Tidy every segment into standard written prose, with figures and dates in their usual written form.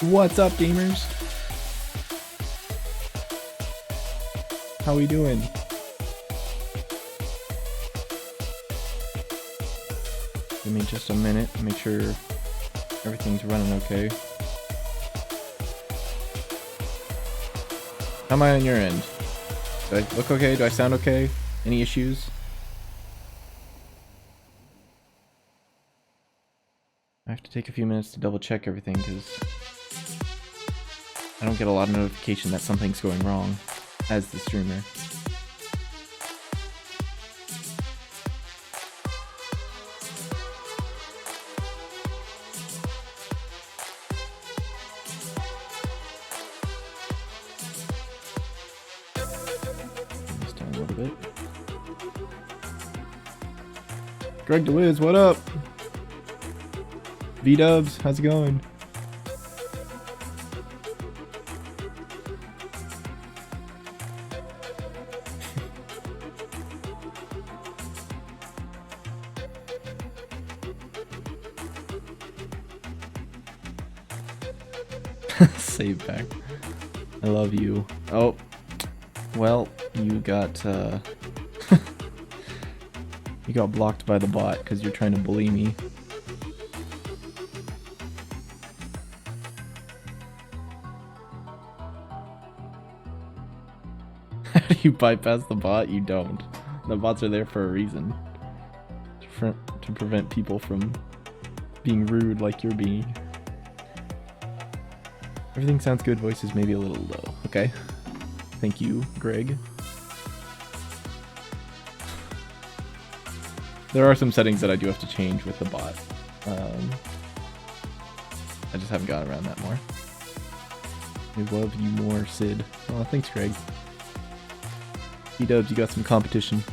What's up, gamers? How we doing? Give me just a minute, make sure everything's running okay. How am I on your end? Do I look okay? Do I sound okay? Any issues? I have to take a few minutes to double check everything because I don't get a lot of notification that something's going wrong as the streamer. Just down a little bit. Greg DeWiz, what up? V-dubs, how's it going? Save back. I love you. Oh, well, you got you got blocked by the bot because you're trying to bully me. How do you bypass the bot? You don't. The bots are there for a reason. To prevent people from being rude like you're being. Everything sounds good, voice is maybe a little low. Okay. Thank you, Greg. There are some settings that I do have to change with the bot. I just haven't gotten around that more. I love you more, Sid. Oh, thanks, Greg. E-dubs, you got some competition.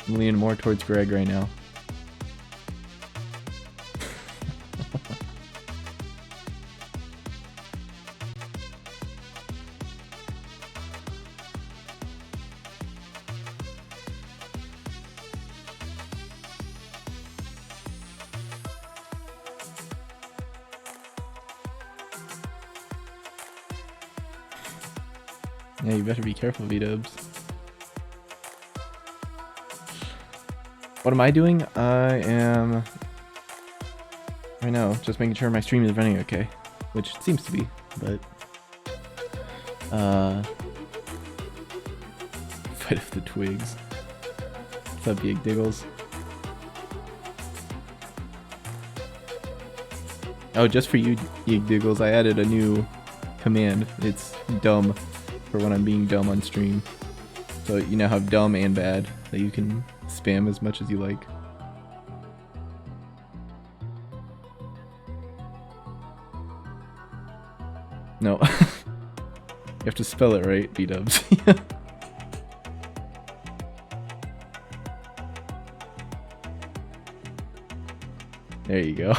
I'm leaning more towards Greg right now. Yeah, you better be careful, V-dubs. What am I doing? I am right now just making sure my stream is running okay, which it seems to be, but fight of the twigs. What's up, Big Diggles? Oh, just for you, Yig Diggles, I added a new command. It's dumb for when I'm being dumb on stream. So you now have dumb and bad that you can spam as much as you like. No. You have to spell it right, B-dubs. There you go.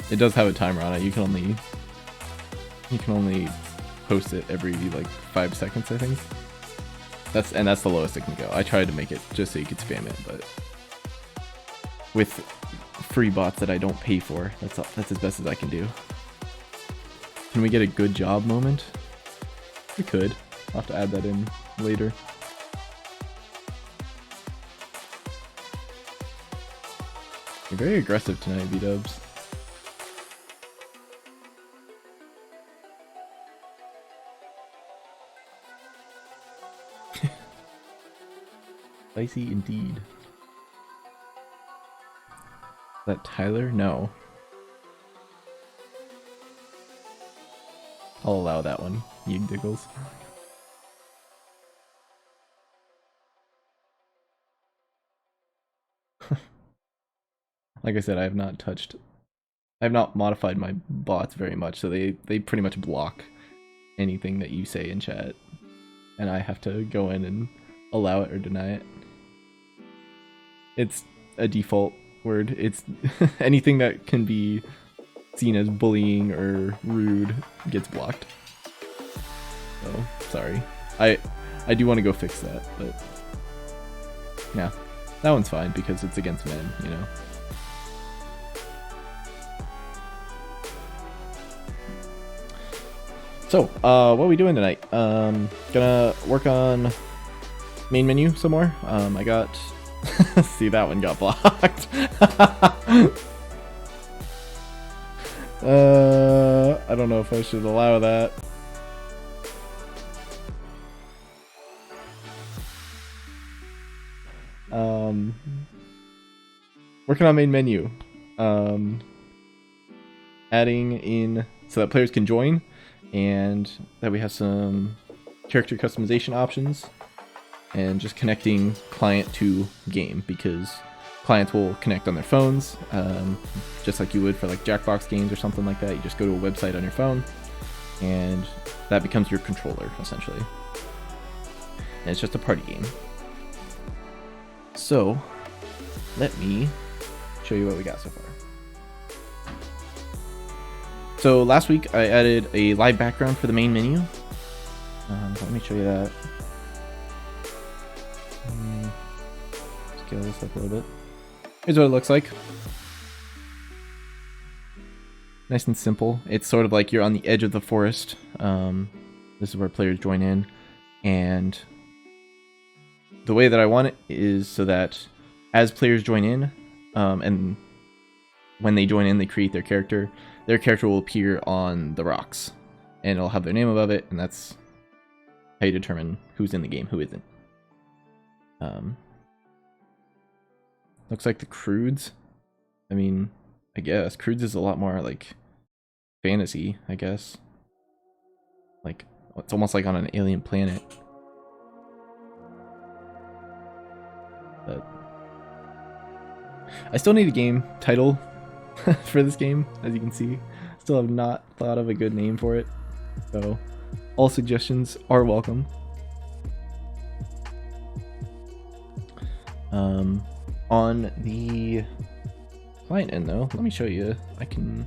It does have a timer on it. You can only post it every like 5 seconds, I think. That's the lowest it can go. I tried to make it just so you could spam it, but with free bots that I don't pay for, that's as best as I can do. Can we get a good job moment? We could. I'll have to add that in later. You're very aggressive tonight, V-dubs. Spicy indeed. Is that Tyler? No. I'll allow that one, Yig Diggles. Like I said, I have not modified my bots very much, so they pretty much block anything that you say in chat. And I have to go in and allow it or deny it. It's a default word. It's anything that can be seen as bullying or rude gets blocked. so sorry. I do want to go fix that, but yeah, that one's fine because it's against men, you know. So, what are we doing tonight? Gonna work on main menu some more. I got see, that one got blocked. I don't know if I should allow that. Working on main menu. Adding in so that players can join, and that we have some character customization options, and just connecting client to game, because clients will connect on their phones, just like you would for like Jackbox games or something like that. You just go to a website on your phone, and that becomes your controller, essentially. And it's just a party game. So, let me show you what we got so far. So last week I added a live background for the main menu. Let me show you that. Scale this up a little bit. Here's what it looks like. Nice and simple. It's sort of like you're on the edge of the forest. This is where players join in, and the way that I want it is so that as players join in, and when they join in, they create their character will appear on the rocks, and it'll have their name above it, and that's how you determine who's in the game, who isn't. Looks like the Crudes. I mean, I guess Crudes is a lot more like fantasy, I guess. Like, it's almost like on an alien planet. But I still need a game title for this game, as you can see. Still have not thought of a good name for it, so all suggestions are welcome. On the client end though, let me show you. I can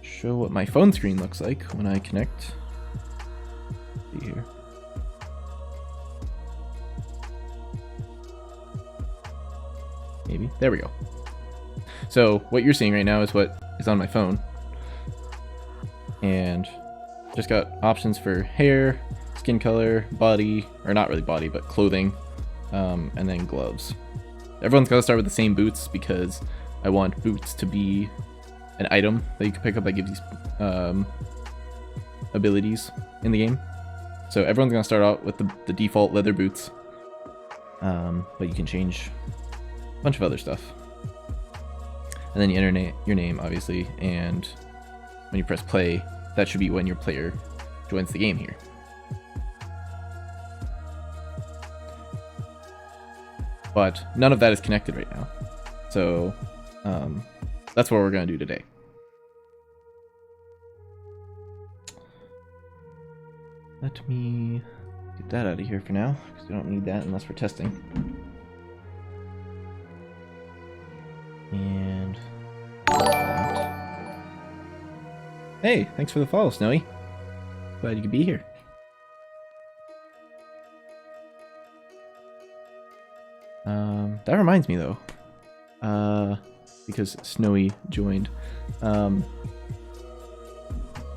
show what my phone screen looks like when I connect. Let's see here. Maybe. There we go. So what you're seeing right now is what is on my phone. And just got options for hair, skin color, body, or not really body, but clothing, and then gloves. Everyone's got to start with the same boots because I want boots to be an item that you can pick up that gives you abilities in the game. So everyone's going to start out with the default leather boots, but you can change a bunch of other stuff. And then you enter your name, obviously, and when you press play, that should be when your player joins the game here. But none of that is connected right now. So that's what we're going to do today. Let me get that out of here for now, because we don't need that unless we're testing. And hey, thanks for the follow, Snowy. Glad you could be here. That reminds me though, because Snowy joined,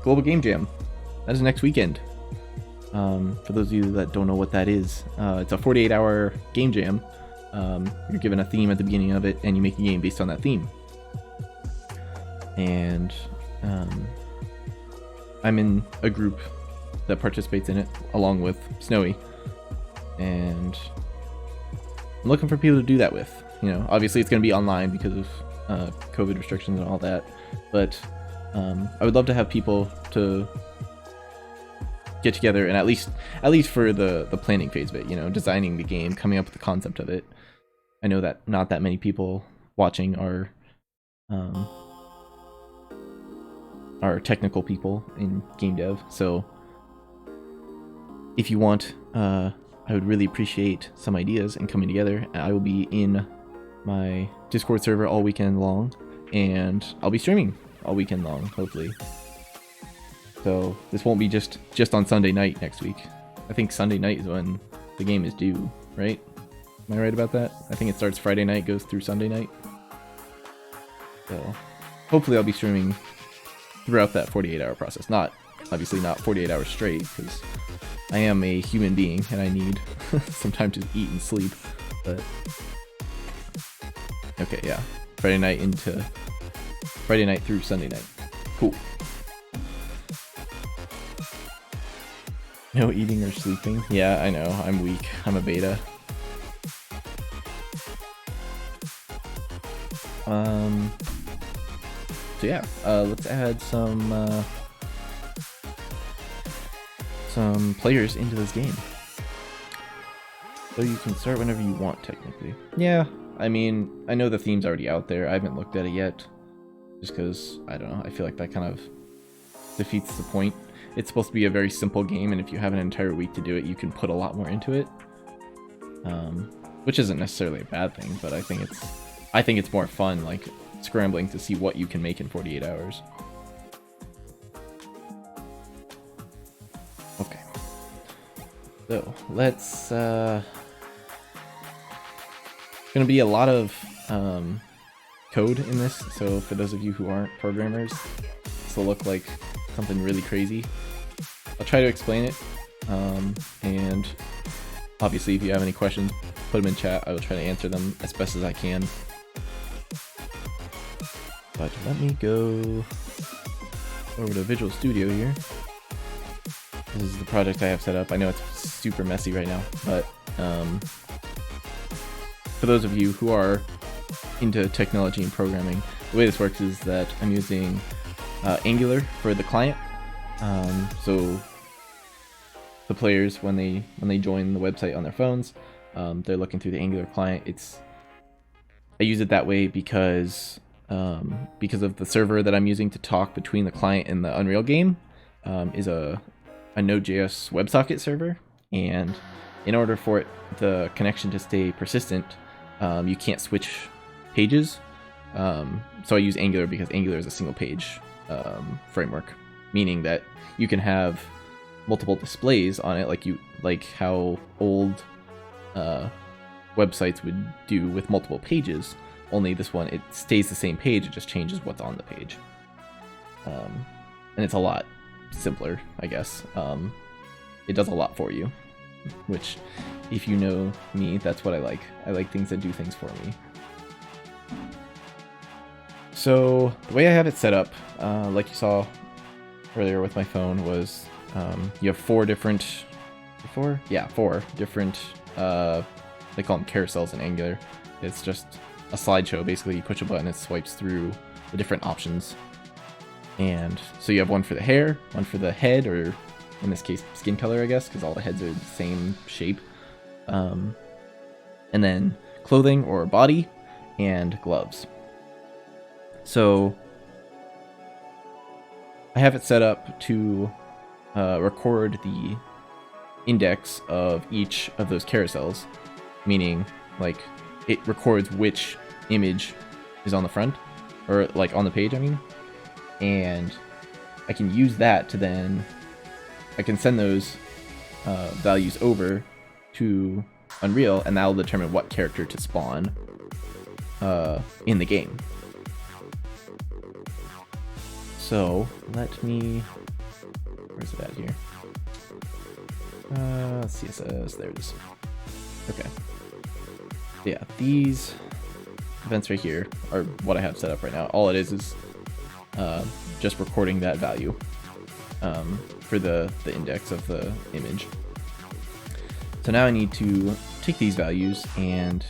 Global Game Jam. That is next weekend. For those of you that don't know what that is, it's a 48-hour game jam. You're given a theme at the beginning of it, and you make a game based on that theme. And I'm in a group that participates in it, along with Snowy. And I'm looking for people to do that with. You know, obviously it's going to be online because of COVID restrictions and all that. But I would love to have people to get together and at least for the planning phase of it, you know, designing the game, coming up with the concept of it. I know that not that many people watching are technical people in game dev, so if you want, I would really appreciate some ideas and coming together. I will be in my Discord server all weekend long, and I'll be streaming all weekend long, hopefully. So this won't be just on Sunday night next week. I think Sunday night is when the game is due, right? Am I right about that? I think it starts Friday night, goes through Sunday night. So hopefully I'll be streaming throughout that 48-hour process. Obviously not 48 hours straight, because I am a human being and I need some time to eat and sleep. But okay, yeah. Friday night through Sunday night. Cool. No eating or sleeping. Yeah, I know. I'm weak. I'm a beta. So yeah, let's add some players into this game. So you can start whenever you want, technically. Yeah, I mean, I know the theme's already out there. I haven't looked at it yet. Just because, I don't know, I feel like that kind of defeats the point. It's supposed to be a very simple game, and if you have an entire week to do it, you can put a lot more into it. Which isn't necessarily a bad thing, but I think it's more fun, like, scrambling to see what you can make in 48 hours. Okay. So, let's, gonna be a lot of, code in this, so for those of you who aren't programmers, this will look like something really crazy. I'll try to explain it, and obviously if you have any questions, put them in chat. I will try to answer them as best as I can. But let me go over to Visual Studio here. This is the project I have set up. I know it's super messy right now, but for those of you who are into technology and programming, the way this works is that I'm using Angular for the client. So the players, when they join the website on their phones, they're looking through the Angular client. I use it that way because of the server that I'm using to talk between the client and the Unreal game is a Node.js WebSocket server, and in order for the connection to stay persistent, you can't switch pages. So I use Angular because Angular is a single page framework, meaning that you can have multiple displays on it, like how old websites would do with multiple pages. Only this one, it stays the same page, it just changes what's on the page. And it's a lot simpler, I guess. It does a lot for you, which, if you know me, that's what I like. I like things that do things for me. So the way I have it set up, like you saw earlier with my phone, was you have four different, they call them carousels in Angular. It's just a slideshow. Basically, you push a button, it swipes through the different options. And so you have one for the hair, one for the head, or in this case, skin color, I guess, because all the heads are the same shape. And then clothing or body, and gloves. So I have it set up to record the index of each of those carousels, meaning like it records which image is on the front, or like on the page, I mean, and I can use that to then, I can send those values over to Unreal, and that will determine what character to spawn in the game. So let me, where's it at here? CSS, there it is. Okay. Yeah, these events right here are what I have set up right now. All it is just recording that value for the index of the image. So now I need to take these values, and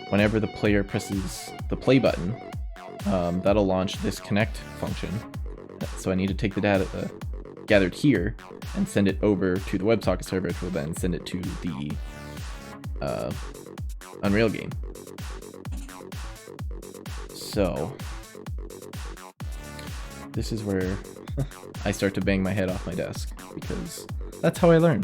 whenever the player presses the play button, that'll launch this connect function. So I need to take the data gathered here and send it over to the WebSocket server, which will then send it to the Unreal game. So this is where I start to bang my head off my desk, because that's how I learn.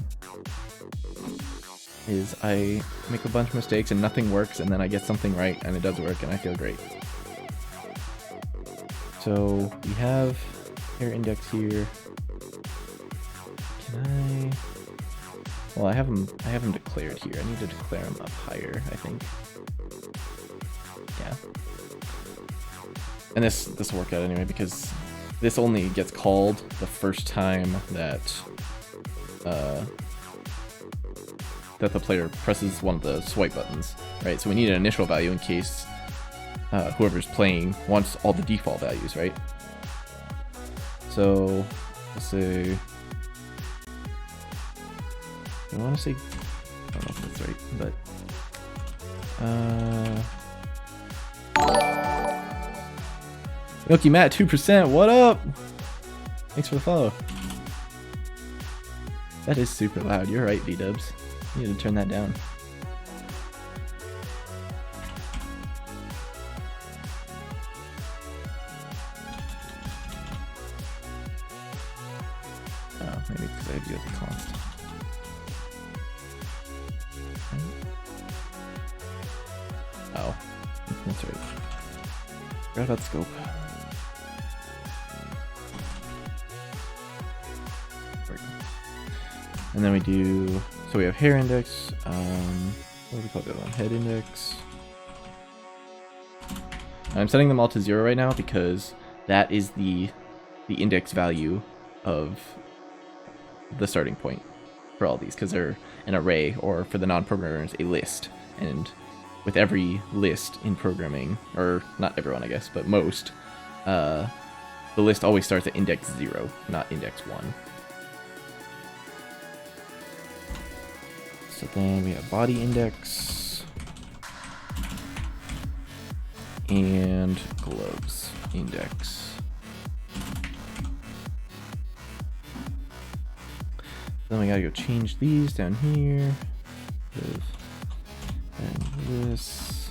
Is I make a bunch of mistakes and nothing works, and then I get something right and it does work and I feel great. So we have hair index here. Can I? Well, I have them declared here. I need to declare them up higher, I think. Yeah. And this will work out anyway because this only gets called the first time that that the player presses one of the swipe buttons, right? So we need an initial value in case whoever's playing wants all the default values, right? So let's say, I want to say, I don't know if that's right, but Yoki Matt 2%, what up? Thanks for the follow. That is super loud. You're right, B-dubs. You need to turn that down. Oh, maybe because I have you as a const. Oh, that's right. Forgot about scope. And then we do, so we have hair index, what do we call the other one? Head index. I'm setting them all to 0 right now because that is the index value of the starting point for all these, because they're an array, or for the non-programmers, a list. And with every list in programming, or not everyone I guess, but most, the list always starts at index 0, not index 1. So then we have body index and gloves index. Then we gotta go change these down here. And this.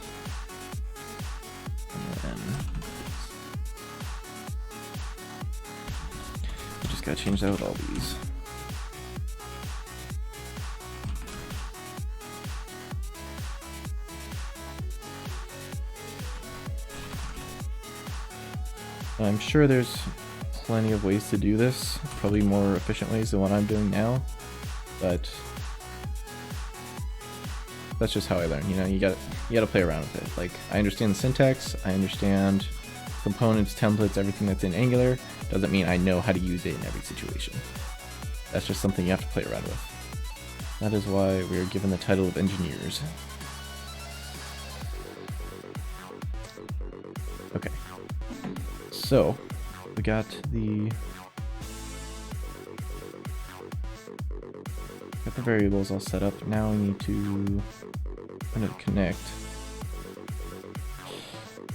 And then this. We just gotta change that with all these. I'm sure there's plenty of ways to do this, probably more efficient ways than what I'm doing now, but that's just how I learn. You know, you gotta play around with it. Like, I understand the syntax, I understand components, templates, everything that's in Angular. Doesn't mean I know how to use it in every situation. That's just something you have to play around with. That is why we are given the title of engineers. Okay. So, we got the variables all set up. Now we need to connect.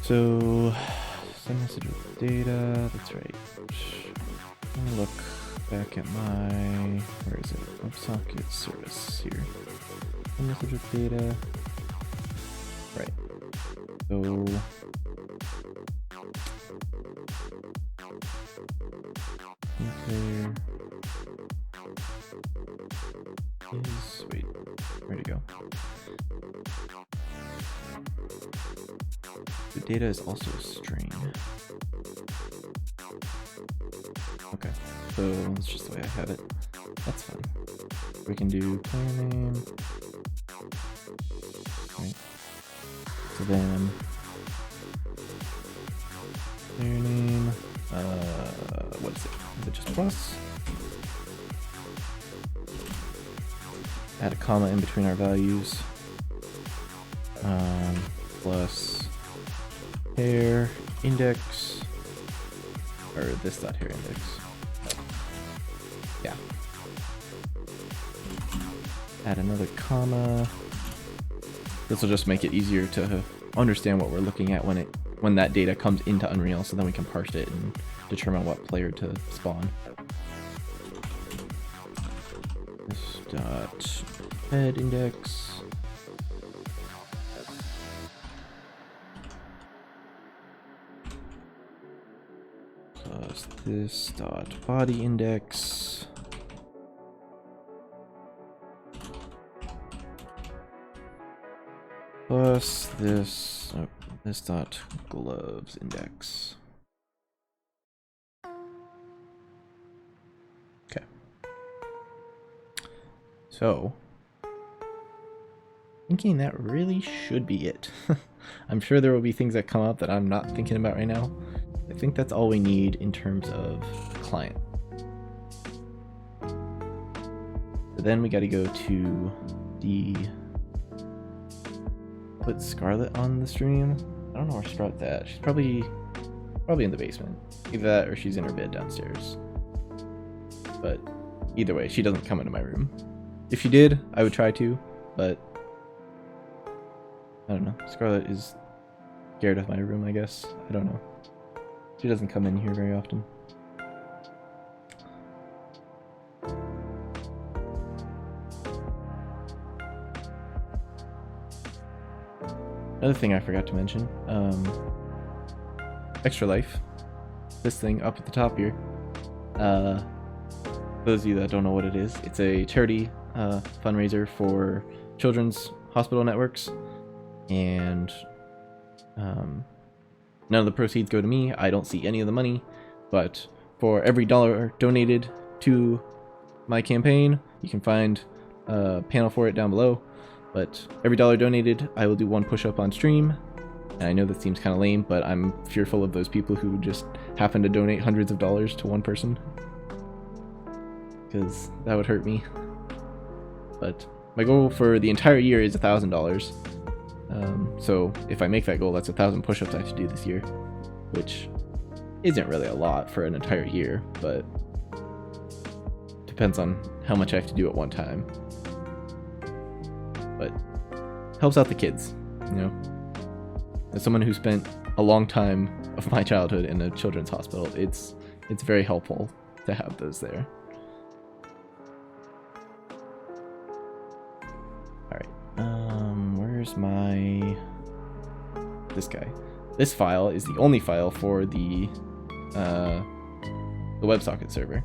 So, send message with data. That's right. Let me look back at my, where is it? WebSocket service here. Send message with data. Right. So. There is, wait, where'd it go? The data is also a string. Okay, so that's just the way I have it. That's fine. We can do player name. Right. So then player name, what is it? Is it just plus? Add a comma in between our values. Plus hair index, or this dot hair index. Yeah. Add another comma. This will just make it easier to understand what we're looking at when that data comes into Unreal, so then we can parse it and determine what player to spawn. This dot head index. Plus this dot body index. Plus this, this dot gloves index. So, thinking that really should be it. I'm sure there will be things that come up that I'm not thinking about right now. I think that's all we need in terms of the client. So then we got to go to the... Put Scarlet on the stream. I don't know where Sprout's at. She's probably in the basement. Either that or she's in her bed downstairs. But either way, she doesn't come into my room. If she did, I would try to, but I don't know. Scarlet is scared of my room, I guess. I don't know. She doesn't come in here very often. Another thing I forgot to mention, Extra Life, this thing up at the top here, for those of you that don't know what it is, it's a charity fundraiser for children's hospital networks, and none of the proceeds go to me. I don't see any of the money, but for every $1 donated to my campaign, you can find a panel for it down below. But every $1 donated, I will do 1 push-up on stream. And I know that seems kind of lame, but I'm fearful of those people who just happen to donate hundreds of dollars to one person, because that would hurt me. But my goal for the entire year is $1,000. So if I make that goal, that's 1,000 push-ups I have to do this year, which isn't really a lot for an entire year, but depends on how much I have to do at one time. But helps out the kids, you know. As someone who spent a long time of my childhood in a children's hospital, it's very helpful to have those there. Alright, where's this guy? This file is the only file for the WebSocket server.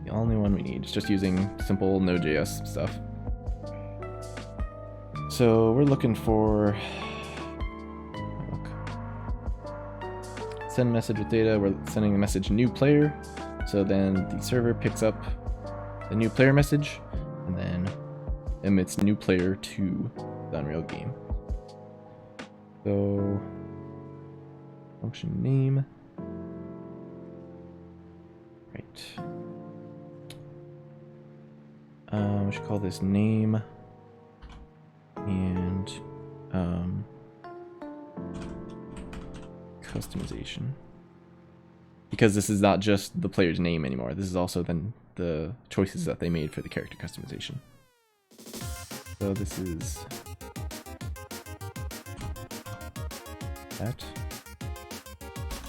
The only one we need. It's just using simple Node.js stuff. So we're looking for send message with data. We're sending a message new player. So then the server picks up the new player message and then emits new player to the Unreal game. So function name. Right. We should call this name and customization, because this is not just the player's name anymore. This is also then the choices that they made for the character customization. So this is that.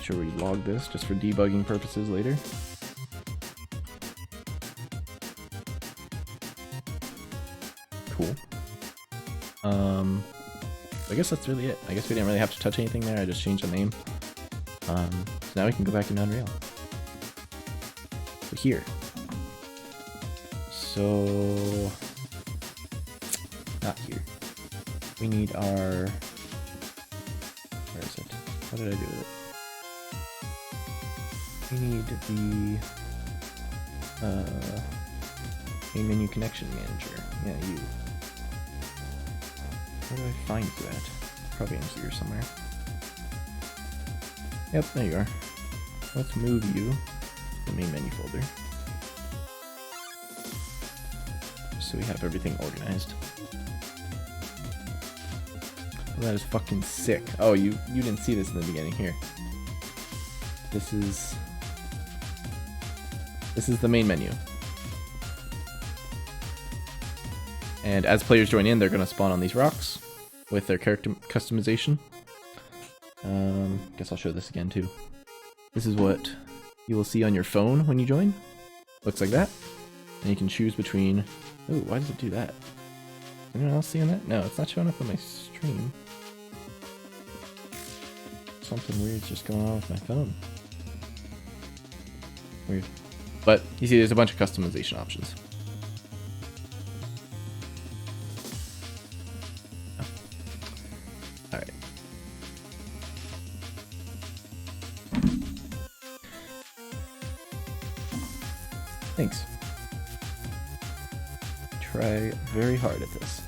Sure, we log this just for debugging purposes later. Cool. I guess that's really it. I guess we didn't really have to touch anything there. I just changed the name. So now we can go back into Unreal. So here. So not here. We need our. Where is it? What did I do with it? We need the main menu connection manager. Yeah, you. Where do I find that? Probably in here somewhere. Yep, there you are. Let's move you to the main menu folder, so we have everything organized. Well, that is fucking sick. Oh, you didn't see this in the beginning. Here. This is the main menu. And as players join in, they're going to spawn on these rocks with their character customization. Guess I'll show this again too. This is what you will see on your phone when you join. Looks like that. And you can choose between... Ooh, why does it do that? Is anyone else seeing that? No, it's not showing up on my stream. Something weird's just going on with my phone. Weird. But you see there's a bunch of customization options. Alright. Thanks. try very hard at this.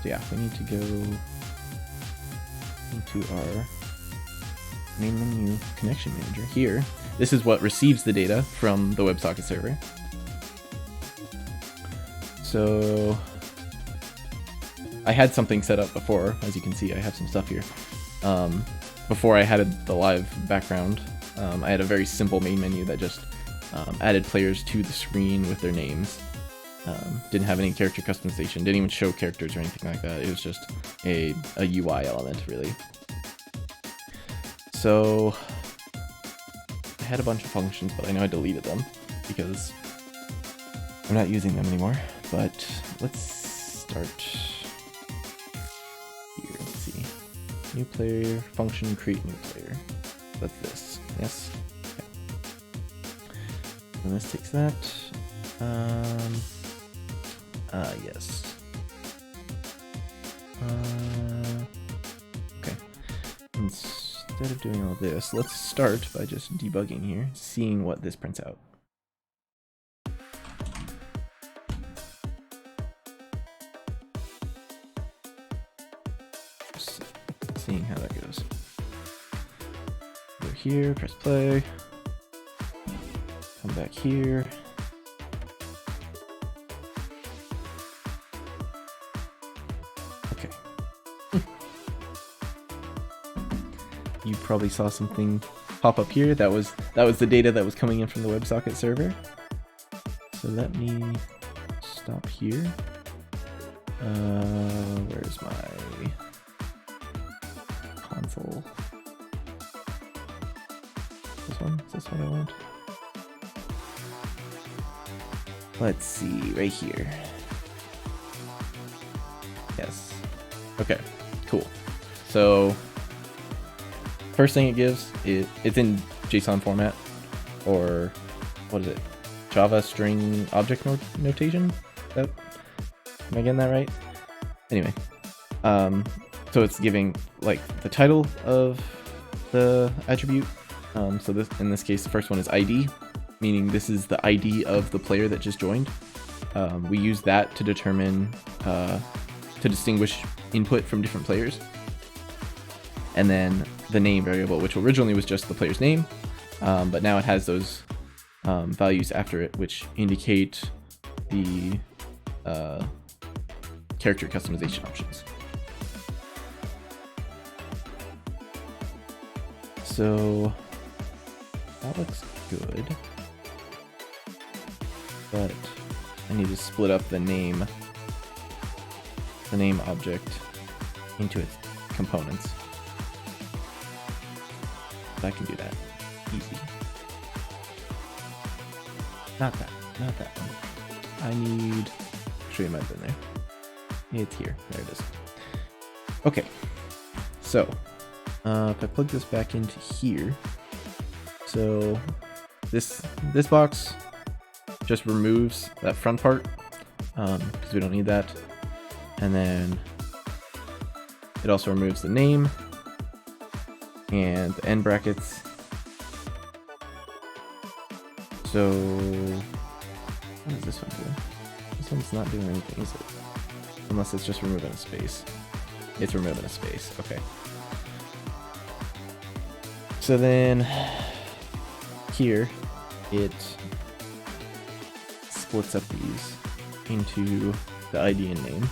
So yeah, we need to go into our main menu connection manager here. This is what receives the data from the WebSocket server. So I had something set up before, as you can see. I have some stuff here. Before I had the live background, I had a very simple main menu that just added players to the screen with their names. Didn't have any character customization, didn't even show characters or anything like that. It was just a UI element, really. So I had a bunch of functions, but I know I deleted them because I'm not using them anymore. But let's start here. Let's see. New player, function, create new player. That's this. Yes. Okay. And this takes that. Yes. Okay. Instead of doing all this, let's start by just debugging here, seeing what this prints out. Just seeing how that goes. Go here, press play. Come back here. You probably saw something pop up here. That was the data that was coming in from the WebSocket server. So let me stop here. Where's my console? This one? Is this what I want? Let's see, right here. Yes. Okay, cool. So first thing it gives is it's in JSON format, or what is it? Java string object notation? Am I getting that right? Anyway, so it's giving like the title of the attribute. So this, in this case, the first one is ID, meaning this is the ID of the player that just joined. We use that to determine, to distinguish input from different players. And then the name variable, which originally was just the player's name, but now it has those values after it, which indicate the character customization options. So that looks good, but I need to split up the name object into its components. I can do that. Easy. Not that one. I need... Actually, it might have been there. It's here. There it is. Okay. So, if I plug this back into here, so this box just removes that front part, because we don't need that. And then it also removes the name and the end brackets. So what is this one doing? This one's not doing anything, is it? Unless it's just removing a space. It's removing a space, okay. So then here it splits up these into the ID and name.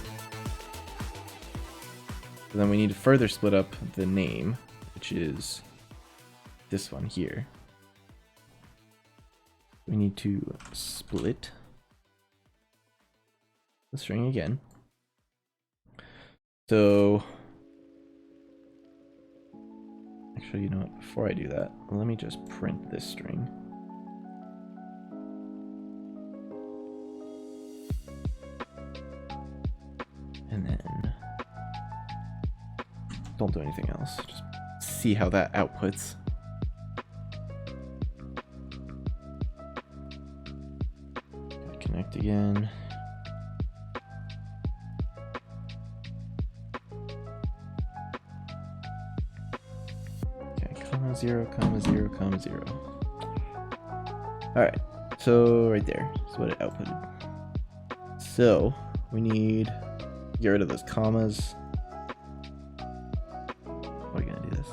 So then we need to further split up the name, which is this one here. We need to split the string again. So actually, you know what, before I do that, let me just print this string. And then don't do anything else, just see how that outputs. Connect again. Okay, comma 0, comma 0, comma 0. Alright, so right there is what it outputted. So we need to get rid of those commas. How are we gonna do this?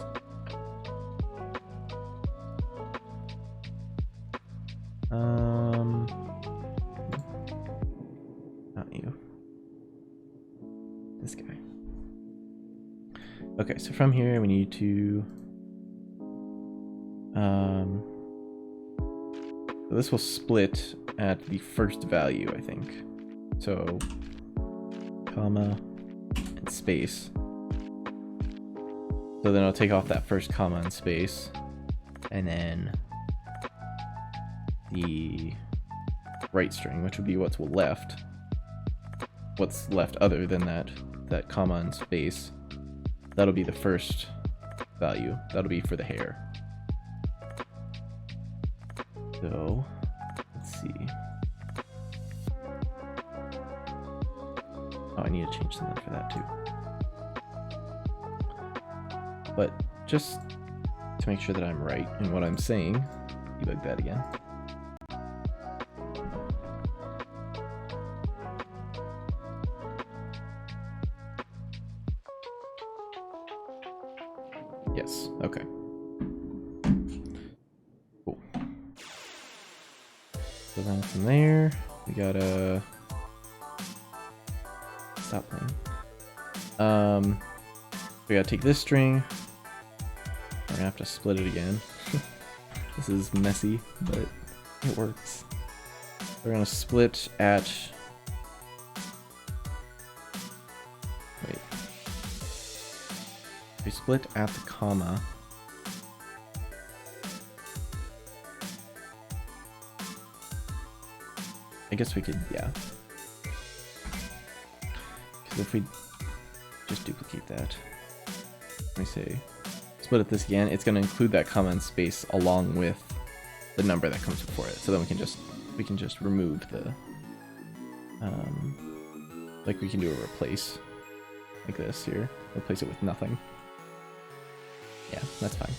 Not you. This guy. Okay, so from here we need to so this will split at the first value, I think. So comma and space. So then I'll take off that first comma and space, and then the right string, which would be what's left. What's left other than that comma and space. That'll be the first value. That'll be for the hair. So let's see. Oh, I need to change something for that too. But just to make sure that I'm right in what I'm saying, debug that again. Yes, okay. Cool. So then from there, we gotta stop playing. We gotta take this string. We're gonna have to split it again. This is messy, but it works. We're gonna split at... Wait. We split at the comma. I guess we could, yeah. Because if we just duplicate that, let me say, split at this again, it's going to include that comma and space along with the number that comes before it. So then we can just remove the, like we can do a replace, like this here, replace it with nothing. Yeah, that's fine.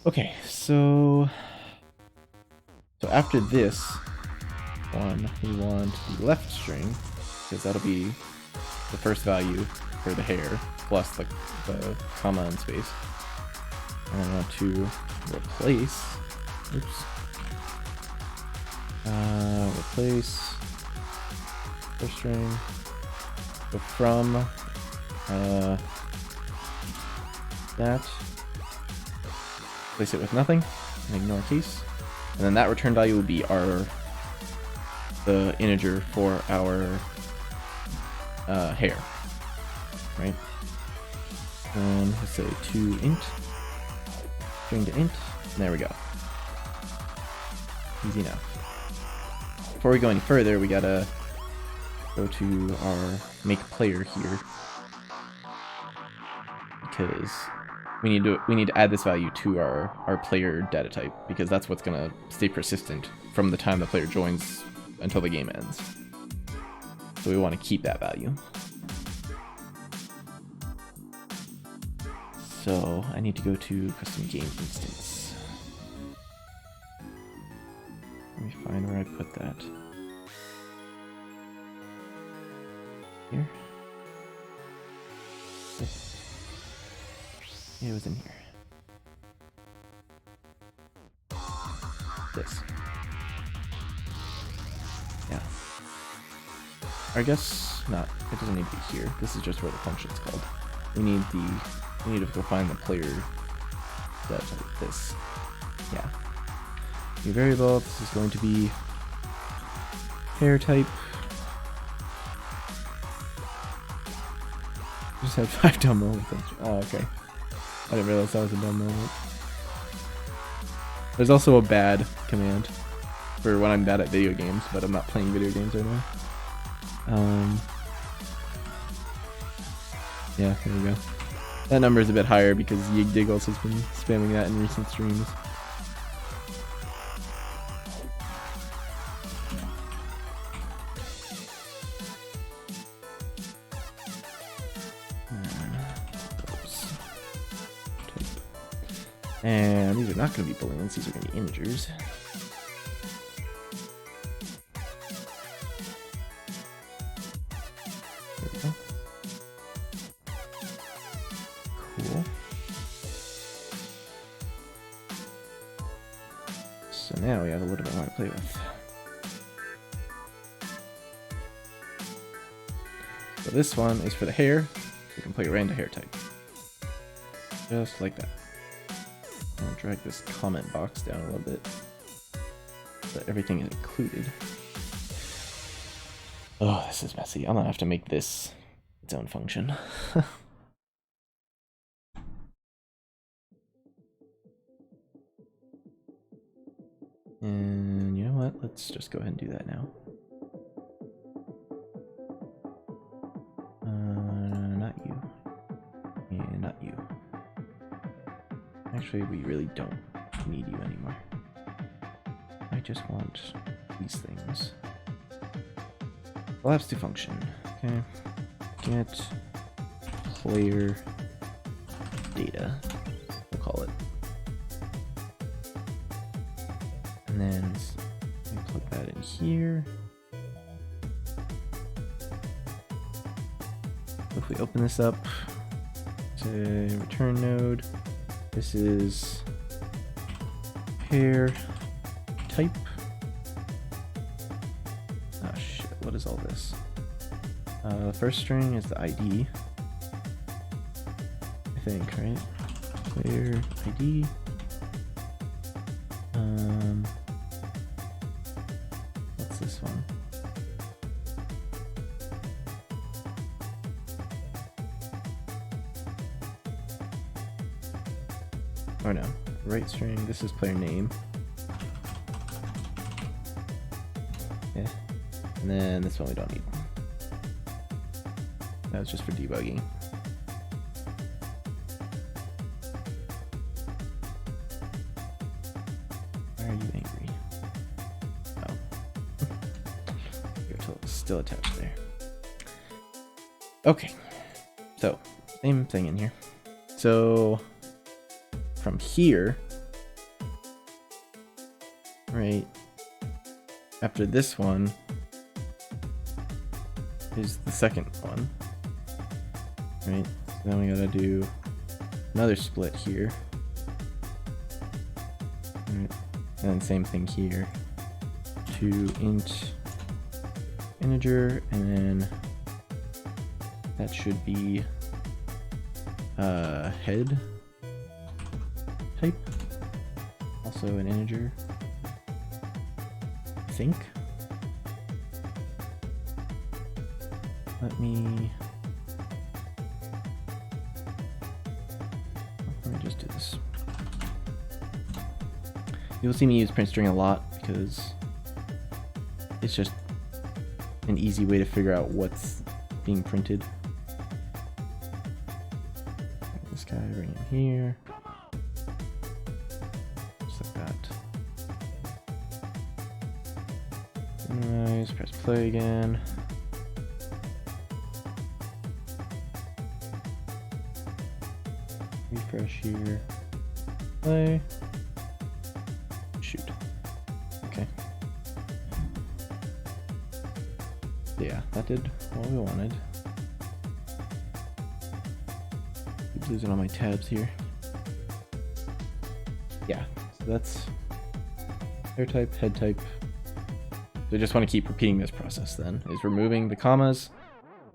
Okay, so after this one, we want the left string, because that'll be the first value for the hair, plus the comma and space. And I want to replace, replace first string, so from that, replace it with nothing, and ignore case. And then that return value will be the integer for our hair, right? And let's say to int, string to int, and there we go. Easy enough. Before we go any further, we gotta go to our make player here, because we need to add this value to our player data type, because that's what's gonna stay persistent from the time the player joins until the game ends. So we want to keep that value. So I need to go to custom game instance. Let me find where I put that. Here. Yeah, it was in here. This. Yeah. I guess not. It doesn't need to be here. This is just where the function's called. We need to go find the player that this. Yeah. New variable. This is going to be hair type. Just had 5 dumb moments. Oh, okay. I didn't realize that was a dumb moment. There's also a bad command for when I'm bad at video games, but I'm not playing video games right now. Yeah, there we go. That number is a bit higher because Yigdiggles has been spamming that in recent streams. And these are not going to be booleans, these are going to be integers. There we go. Cool. So now we have a little bit more to play with. So this one is for the hair. We can play it right into hair type. Just like that. I'll drag this comment box down a little bit so that everything is included. Oh, this is messy. I'm gonna have to make this its own function. And you know what? Let's just go ahead and do that now. Not you. And not you. Actually, we really don't need you anymore. I just want these things. Collapse to function. Okay. Get player data. We'll call it. And then we plug that in here. If we open this up to return node, this is pair type. Oh shit, what is all this? The first string is the ID, I think, right? Player ID. What's this one? Or no, right string, this is player name. Yeah. And then this one we don't need. That's just for debugging. Why are you angry? Oh. You're still attached there. Okay. So, same thing in here. So, from here, right after this one is the second one, right? So then we gotta do another split here, right? And then same thing here, to int integer, and then that should be head type, also an integer, I think. Let me just do this. You'll see me use print string a lot because it's just an easy way to figure out what's being printed. This guy right in here. Nice, press play again. Refresh here. Play. Shoot. Okay. Yeah, that did what we wanted. Keep losing all my tabs here. Yeah, so that's hair type, head type. So I just want to keep repeating this process then, is removing the commas,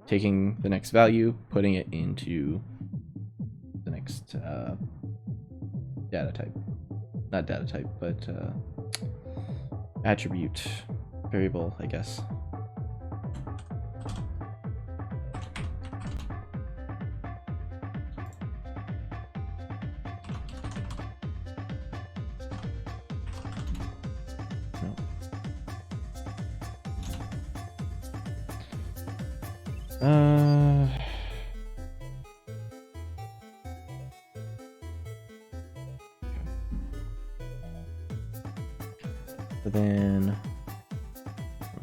taking the next value, putting it into the next data type. Not data type, but attribute, variable, I guess. So then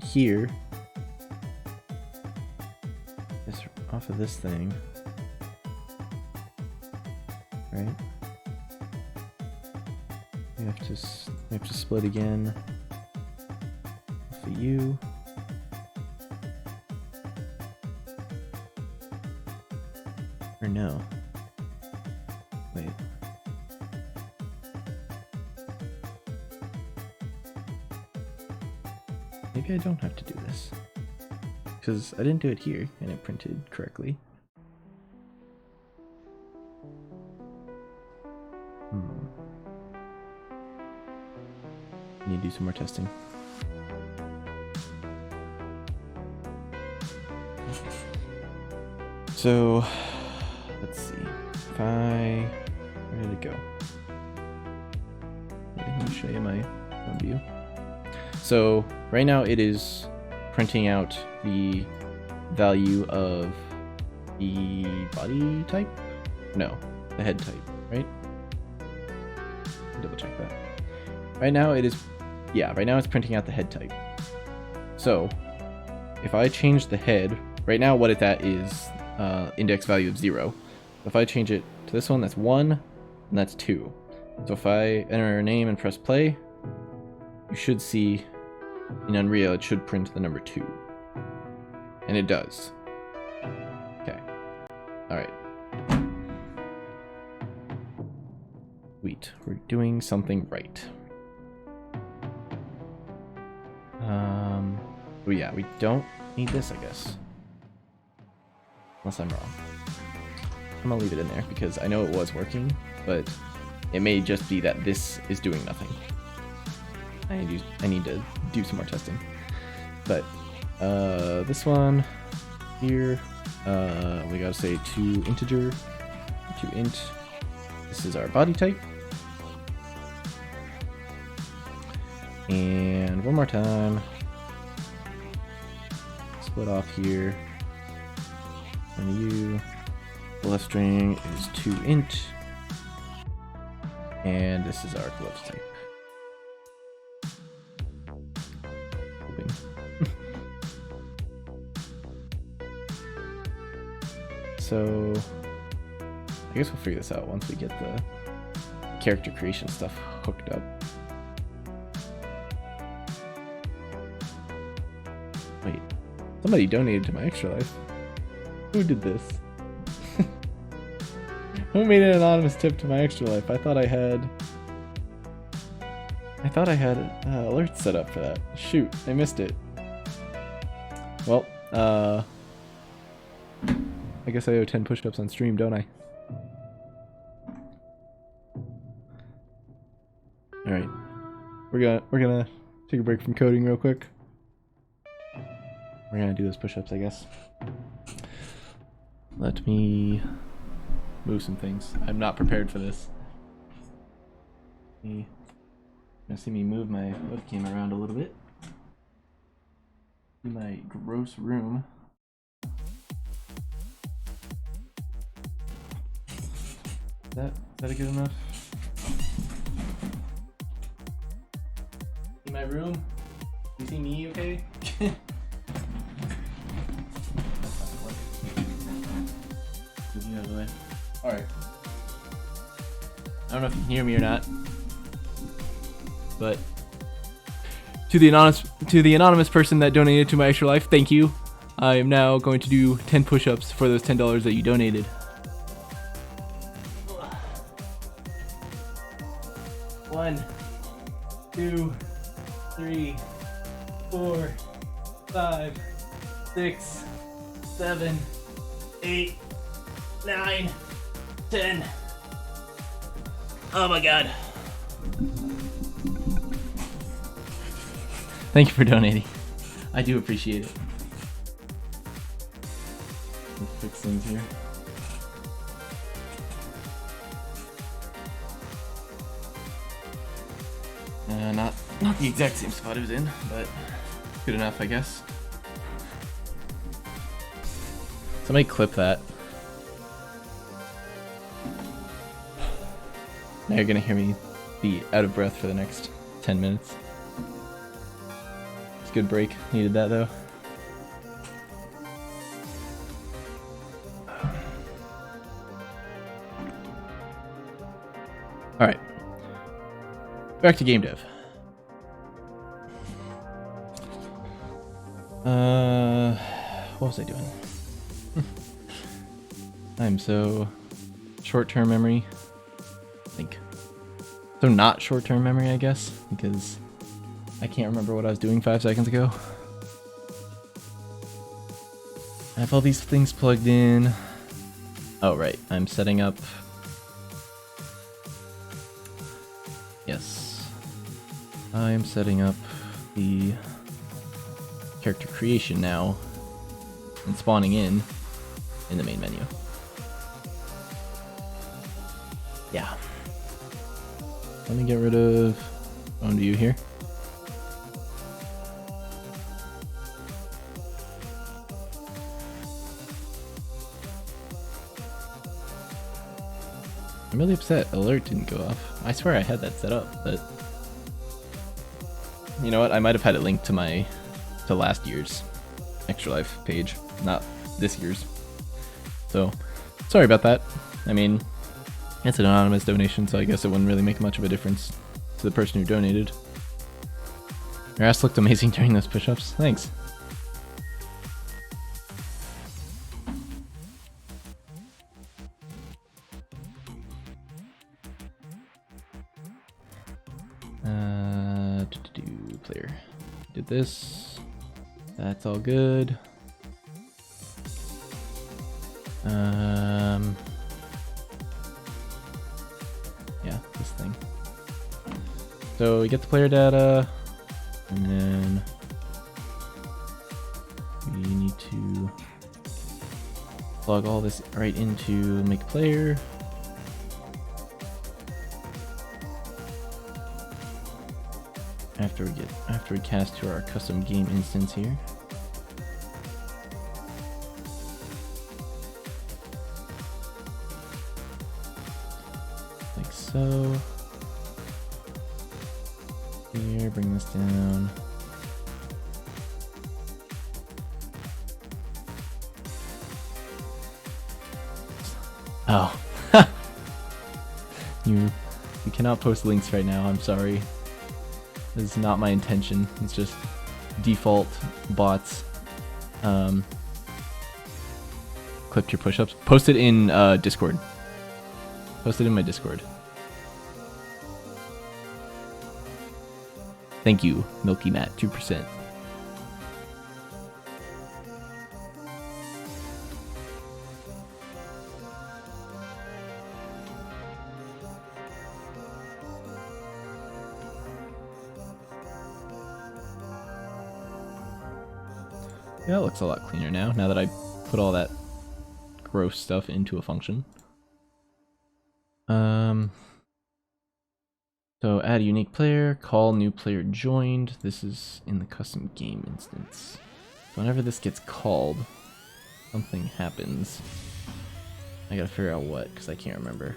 here, this off of this thing, right? We have to split again for you. Or no. Wait. Maybe I don't have to do this. Because I didn't do it here and it printed correctly. I need to do some more testing. So, let's see. Where did it go? Let me show you my front view. So, right now it is printing out the value of the body type? No, the head type, right? Double check that. Right now it is, yeah, right now it's printing out the head type. So, if I change the head, right now what it's at is index value of 0. If I change it to this one, that's 1, and that's 2. So if I enter a name and press play, you should see in Unreal it should print the number 2. And it does. Okay. Alright. Sweet. We're doing something right. Oh yeah, we don't need this, I guess. Unless I'm wrong. I'm gonna leave it in there because I know it was working, but it may just be that this is doing nothing. I need to do some more testing. But this one here, we gotta say to integer, to int. This is our body type. And one more time. Split off here. And the left string is to int. And this is our glove type. Hoping. So I guess we'll figure this out once we get the character creation stuff hooked up. Wait, somebody donated to my Extra Life. Who did this? Who made an anonymous tip to my Extra Life? I thought I had alerts set up for that. Shoot, I missed it. Well, I guess I owe 10 push-ups on stream, don't I? Alright. We're gonna take a break from coding real quick. We're gonna do those push-ups, I guess. Let me move some things. I'm not prepared for this. You're gonna see me move my webcam around a little bit. In my gross room. Is that good enough? In my room? You see me okay? Move you out of the way. Alright. I don't know if you can hear me or not. But to the anonymous person that donated to my Extra Life, thank you. I am now going to do 10 push-ups for those $10 that you donated. 1, 2, 3, 4, 5, 6, 7, 8, 9, 10. Oh my god. Thank you for donating. I do appreciate it. Let's fix things here. Not the exact same spot it was in, but good enough, I guess. Somebody clip that. Now you're gonna hear me be out of breath for the next 10 minutes. It's a good break. Needed that though. Alright. Back to game dev. What was I doing? I'm so short-term memory. I think. So not short-term memory, I guess, because I can't remember what I was doing 5 seconds ago. I have all these things plugged in. Oh, right. I'm setting up... Yes. I am setting up the character creation now and spawning in the main menu. Yeah. Let me get rid of undo you here. I'm really upset alert didn't go off. I swear I had that set up, but you know what? I might have had it linked to last year's Extra Life page, not this year's. So sorry about that. I mean, it's an anonymous donation, so I guess it wouldn't really make much of a difference to the person who donated. Your ass looked amazing during those push-ups. Thanks. Player. Did this. That's all good. Yeah, this thing. So we get the player data, and then we need to plug all this right into make player. After we cast to our custom game instance here. Like so. Here, bring this down. Oh. You cannot post links right now, I'm sorry. This is not my intention. It's just default bots. Clipped your push-ups. Post it in Discord. Post it in my Discord. Thank you, Milky Matt, 2%. Yeah, it looks a lot cleaner now that I put all that gross stuff into a function. So add a unique player, call new player joined. This is in the custom game instance. So whenever this gets called, something happens. I gotta figure out what, because I can't remember.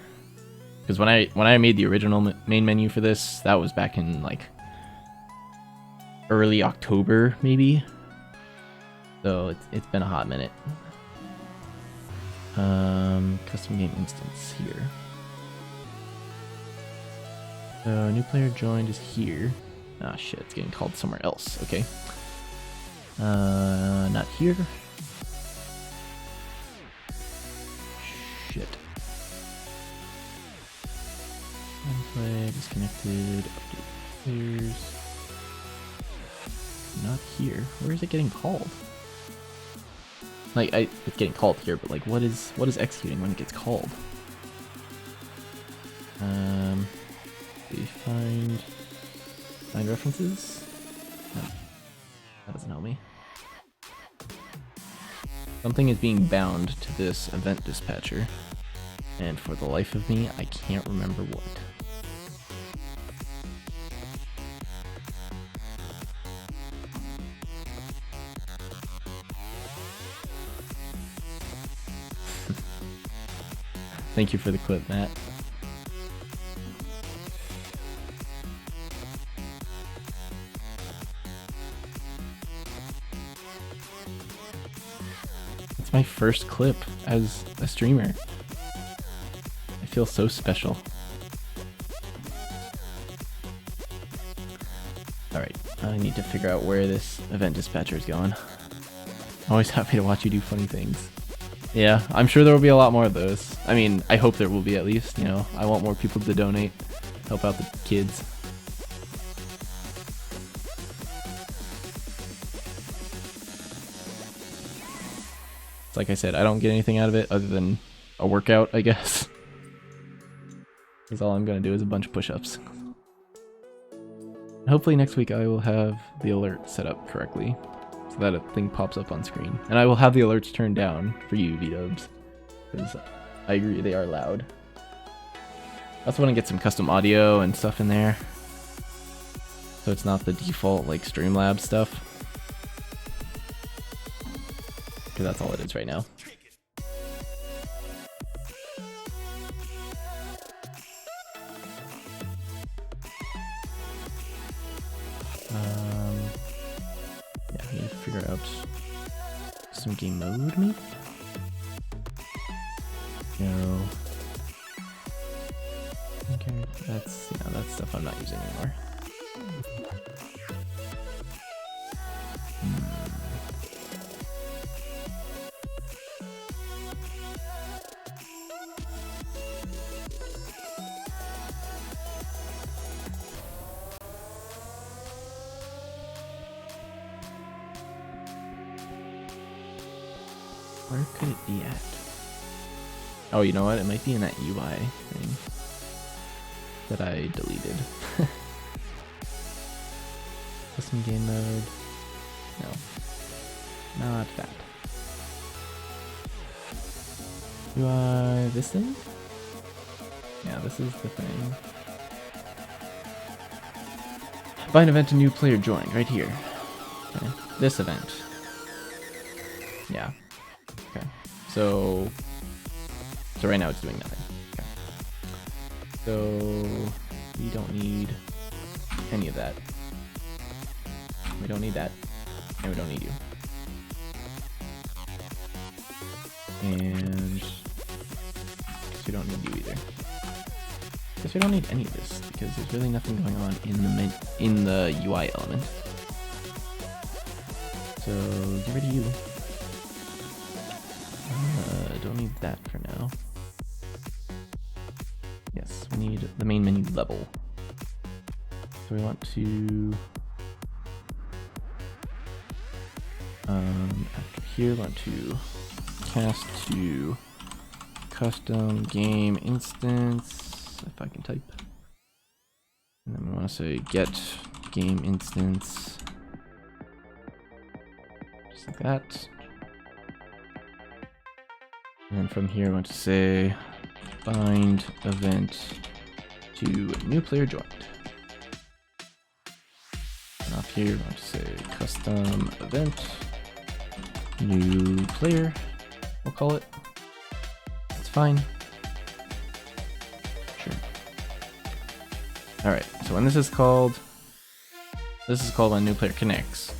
Because when I made the original main menu for this, that was back in like early October, maybe. So it's been a hot minute. Custom game instance here. So new player joined is here. Ah shit, it's getting called somewhere else. Okay. Not here. Shit. Unplay, disconnected, update players. Not here. Where is it getting called? Like it's getting called here, but like what is executing when it gets called? Find references? No, that doesn't help me. Something is being bound to this event dispatcher, and for the life of me, I can't remember what. Thank you for the clip, Matt. It's my first clip as a streamer. I feel so special. I need to figure out where this event dispatcher is going. Always happy to watch you do funny things. Yeah, I'm sure there will be a lot more of those. I mean, I hope there will be at least, you know. I want more people to donate, help out the kids. Like I said, I don't get anything out of it other than a workout, I guess. Because all I'm going to do is a bunch of push-ups. Hopefully next week I will have the alert set up correctly, so that a thing pops up on screen. And I will have the alerts turned down for you, V-dubs, because I agree, they are loud. I also want to get some custom audio and stuff in there, so it's not the default like Streamlabs stuff. Because that's all it is right now. Yeah, I need to figure out some game mode, maybe? No. Okay, that's, yeah, that's stuff I'm not using anymore. Where could it be at? Oh, you know what? It might be in that UI thing that I deleted. Custom game mode. No. Not that. UI, this thing? Yeah, this is the thing. Find event, a new player joined, right here. Okay. This event. Yeah. Okay. So right now it's doing nothing. Okay. So we don't need any of that. We don't need that. And we don't need you. And we don't need you either. Guess we don't need any of this because there's really nothing going on in the UI element. So get rid of you. Don't need that for now. Yes, we need the main menu level. So we want to after here we want to cast to custom game instance, if I can type. And then we want to say get game instance, just like that. And then from here, I want to say bind event to new player joined. And off here, I want to say custom event new player. We'll call it. That's fine. Sure. All right. So when this is called when new player connects.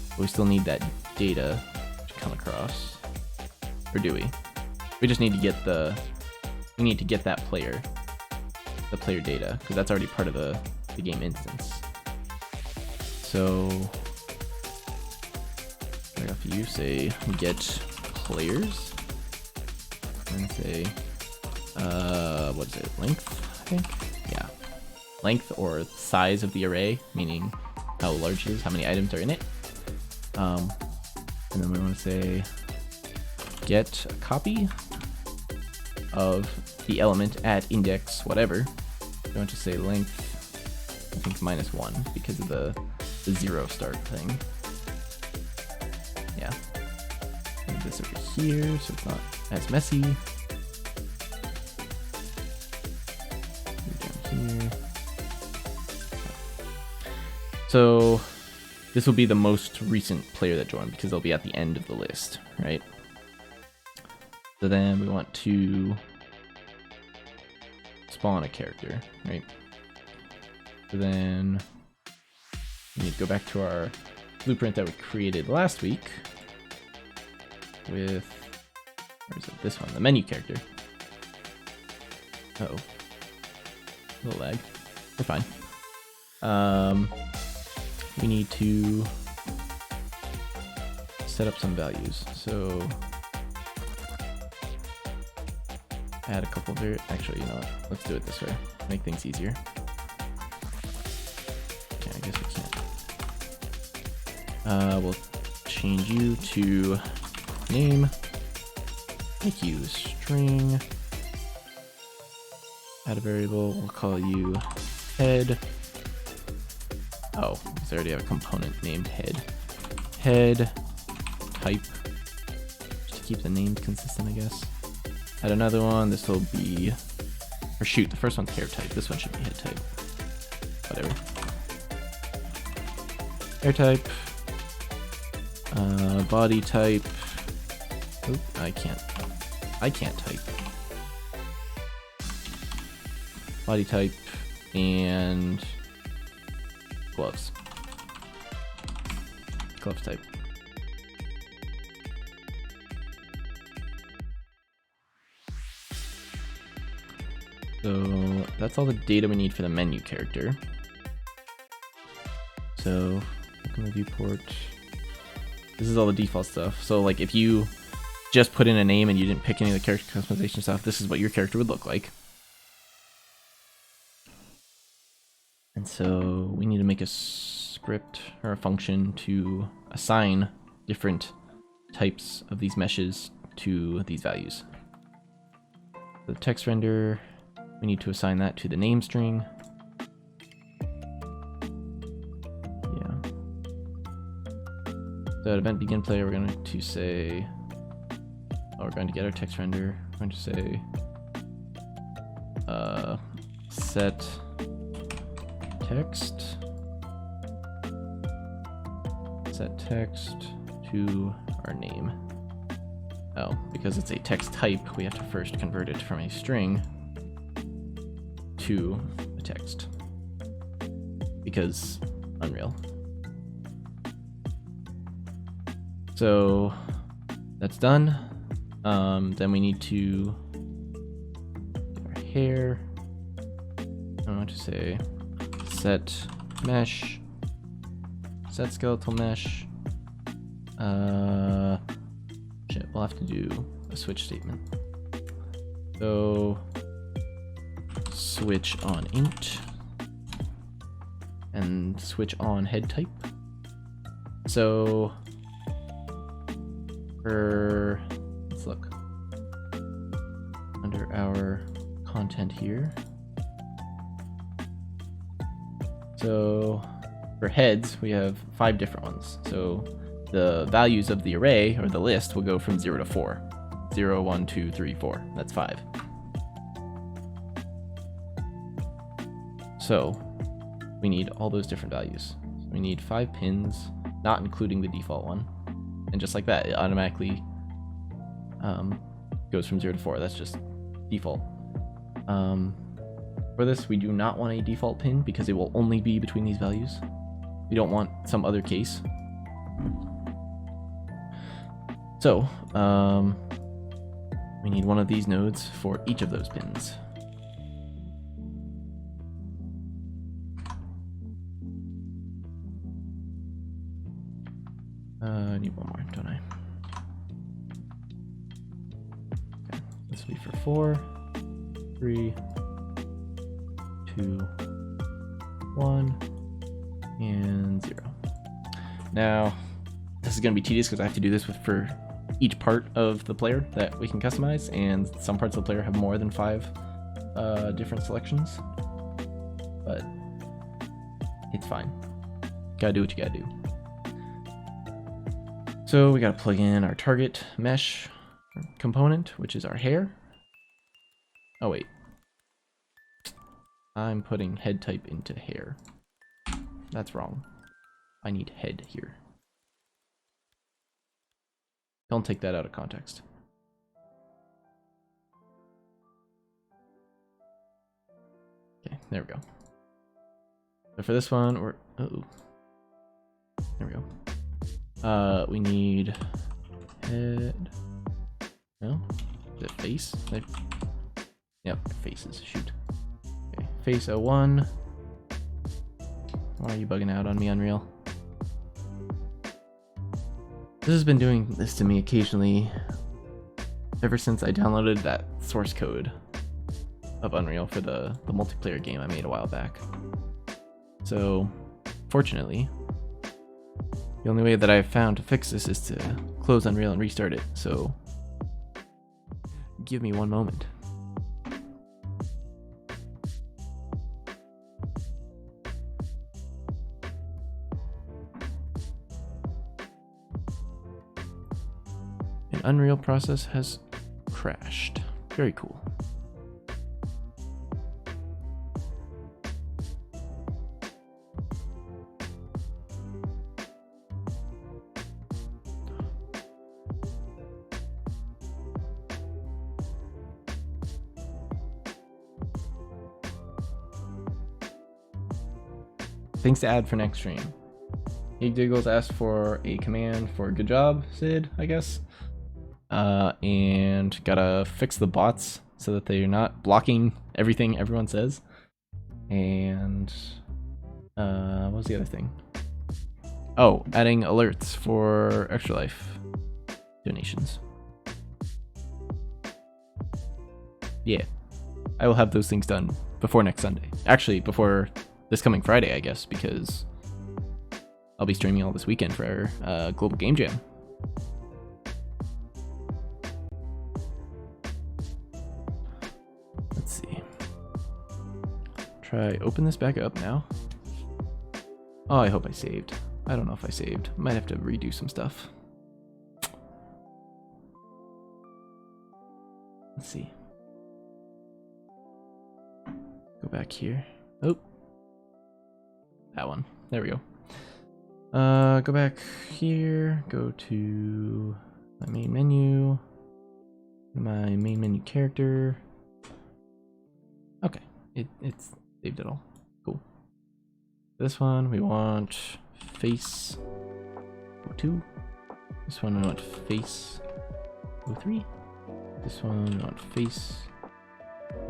But we still need that data to come across, or do we? We just need to get that player, the player data, because that's already part of the game instance. So right off you say get players, and say what is it, length, I think? Yeah, length or size of the array, meaning how large it is, how many items are in it. And then we want to say get a copy of the element at index whatever. We want to say length, I think -1 because of the 0 start thing. Yeah. Move this over here so it's not as messy. Move down here. So this will be the most recent player that joined because they'll be at the end of the list, right? So then we want to spawn a character, right? So then we need to go back to our blueprint that we created last week with, where is it? This one, the menu character. Uh oh, a little lag. We're fine. we need to set up some values. So add a couple of actually, you know what? Let's do it this way. Make things easier. Okay, I guess we can't. We'll change you to name. Make you a string. Add a variable. We'll call you head. Oh, because I already have a component named head. Head type. Just to keep the names consistent, I guess. Add another one. This will be, or shoot, the first one's hair type. This one should be head type. Whatever. Hair type. Body type. Oop, I can't type. Body type and gloves. Gloves type. So that's all the data we need for the menu character. So look in the viewport. This is all the default stuff. So like if you just put in a name and you didn't pick any of the character customization stuff, this is what your character would look like. And so we need to make a script or a function to assign different types of these meshes to these values. The text render, we need to assign that to the name string. Yeah. So at event begin play, we're going to say, we're going to get our text render. We're going to say set text to our name. Oh, because it's a text type, we have to first convert it from a string to a text. Because Unreal. So that's done. Then we need to get our hair. I want to say set mesh, set skeletal mesh. Shit, we'll have to do a switch statement. So switch on int and switch on head type. So for, let's look under our content here. So for heads, we have 5 different ones. So the values of the array or the list will go from 0 to 4. 0, 1, 2, 3, 4. That's 5. So we need all those different values. So we need 5 pins, not including the default one. And just like that, it automatically goes from 0 to 4. That's just default. For this, we do not want a default pin because it will only be between these values. We don't want some other case. So, we need one of these nodes for each of those pins. I need one more, don't I? Okay, this will be for 4, 3, 2, 1, and 0. Now, this is going to be tedious because I have to do this for each part of the player that we can customize, and some parts of the player have more than 5 different selections, but it's fine. Gotta do what you gotta do. So we gotta plug in our target mesh component, which is our hair. Oh wait, I'm putting head type into hair. That's wrong. I need head here. Don't take that out of context. Okay, there we go. So for this one, we're, there we go. We need head. No, is it face? Yep, faces. Shoot. Okay, face 01. Why are you bugging out on me, Unreal? This has been doing this to me occasionally ever since I downloaded that source code of Unreal for the multiplayer game I made a while back. So, fortunately, the only way that I've found to fix this is to close Unreal and restart it. So, give me one moment. An Unreal process has crashed. Very cool. Things to add for next stream. Diggles asked for a command for good job, Sid, I guess. And gotta fix the bots so that they're not blocking everything everyone says. And what was the other thing? Oh, adding alerts for Extra Life donations. Yeah, I will have those things done before next Sunday. Actually, before this coming Friday, I guess, because I'll be streaming all this weekend for our Global Game Jam. Let's see. Try open this back up now. Oh, I hope I saved. I don't know if I saved. Might have to redo some stuff. Let's see. Go back here. Oh. That one. There we go. Go back here. Go to my main menu. My main menu character. Okay. It's saved it all. Cool. This one we want face 02. This one we want face 03. This one we want face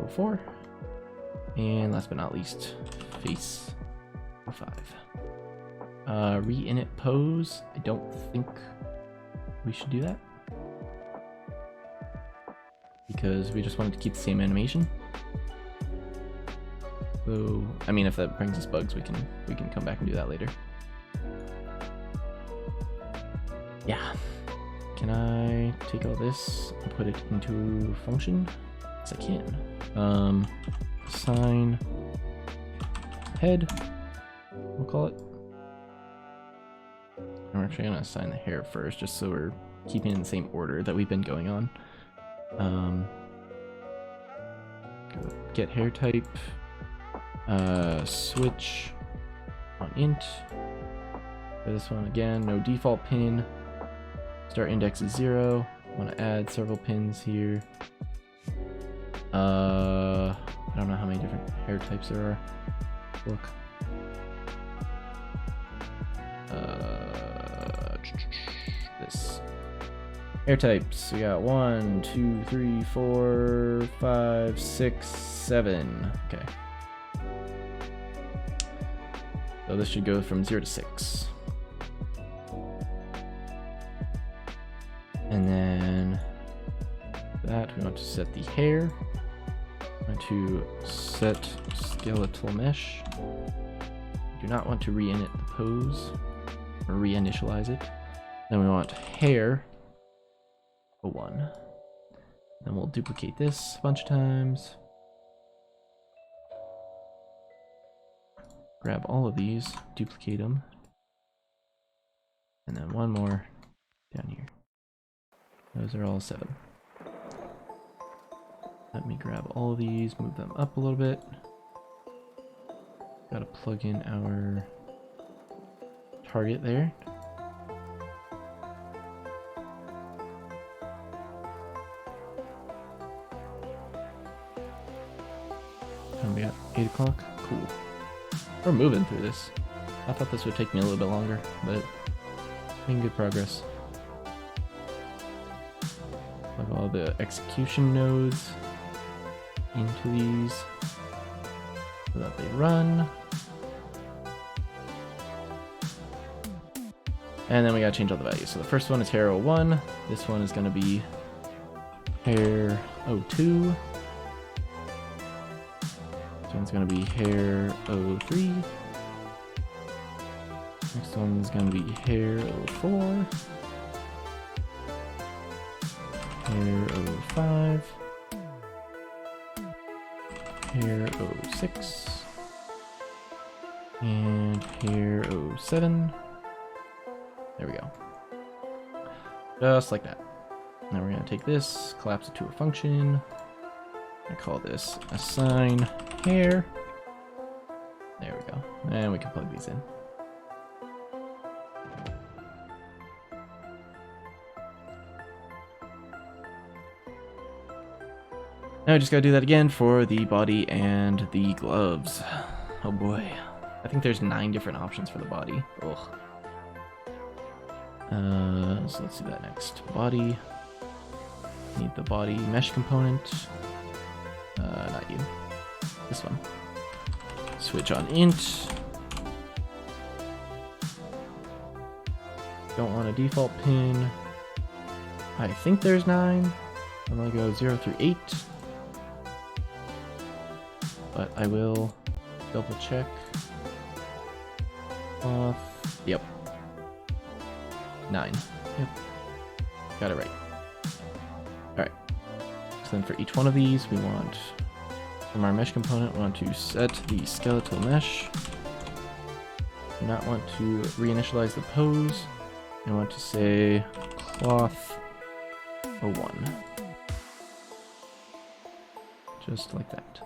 04. And last but not least, face 05. Re-init pose. I don't think we should do that, because we just wanted to keep the same animation. So, I mean, if that brings us bugs, we can come back and do that later. Yeah. Can I take all this and put it into function? Yes, I can. Assign head, we'll call it. I'm actually gonna assign the hair first, just so we're keeping in the same order that we've been going on. Go get hair type, switch on int. For this one again, no default pin. Start index is 0. Want to add several pins here. I don't know how many different hair types there are. Look. This. Hair types. We got 1, 2, 3, 4, 5, 6, 7. Okay. So this should go from 0 to 6. And then that we want to set the hair. We want to set skeletal mesh. We do not want to re-init the pose or reinitialize it. Then we want hair 01. Then we'll duplicate this a bunch of times. Grab all of these, duplicate them, and then one more down here. Those are all 7. Let me grab all of these, move them up a little bit. Gotta plug in our target there. And we got 8 o'clock. Cool. We're moving through this. I thought this would take me a little bit longer, but making good progress. Plug all the execution nodes into these so that they run. And then we gotta change all the values. So the first one is hair 01. This one is gonna be hair 02. This one's gonna be hair 03. Next one's gonna be hair 04. Hair 05. Hair 06. And hair 07. There we go. Just like that. Now we're going to take this, collapse it to a function. I call this assign hair. There we go. And we can plug these in. Now I just gotta do that again for the body and the gloves. Oh boy. I think there's 9 different options for the body. Ugh. So let's do that next. Body. Need the body mesh component. Not you. This one. Switch on int. Don't want a default pin. I think there's 9. I'm gonna go 0 through 8. But I will double check. Yep. 9. Yep. Got it right. Alright. So then for each one of these, we want, from our mesh component, we want to set the skeletal mesh. We not want to reinitialize the pose. We want to say cloth 01. Just like that.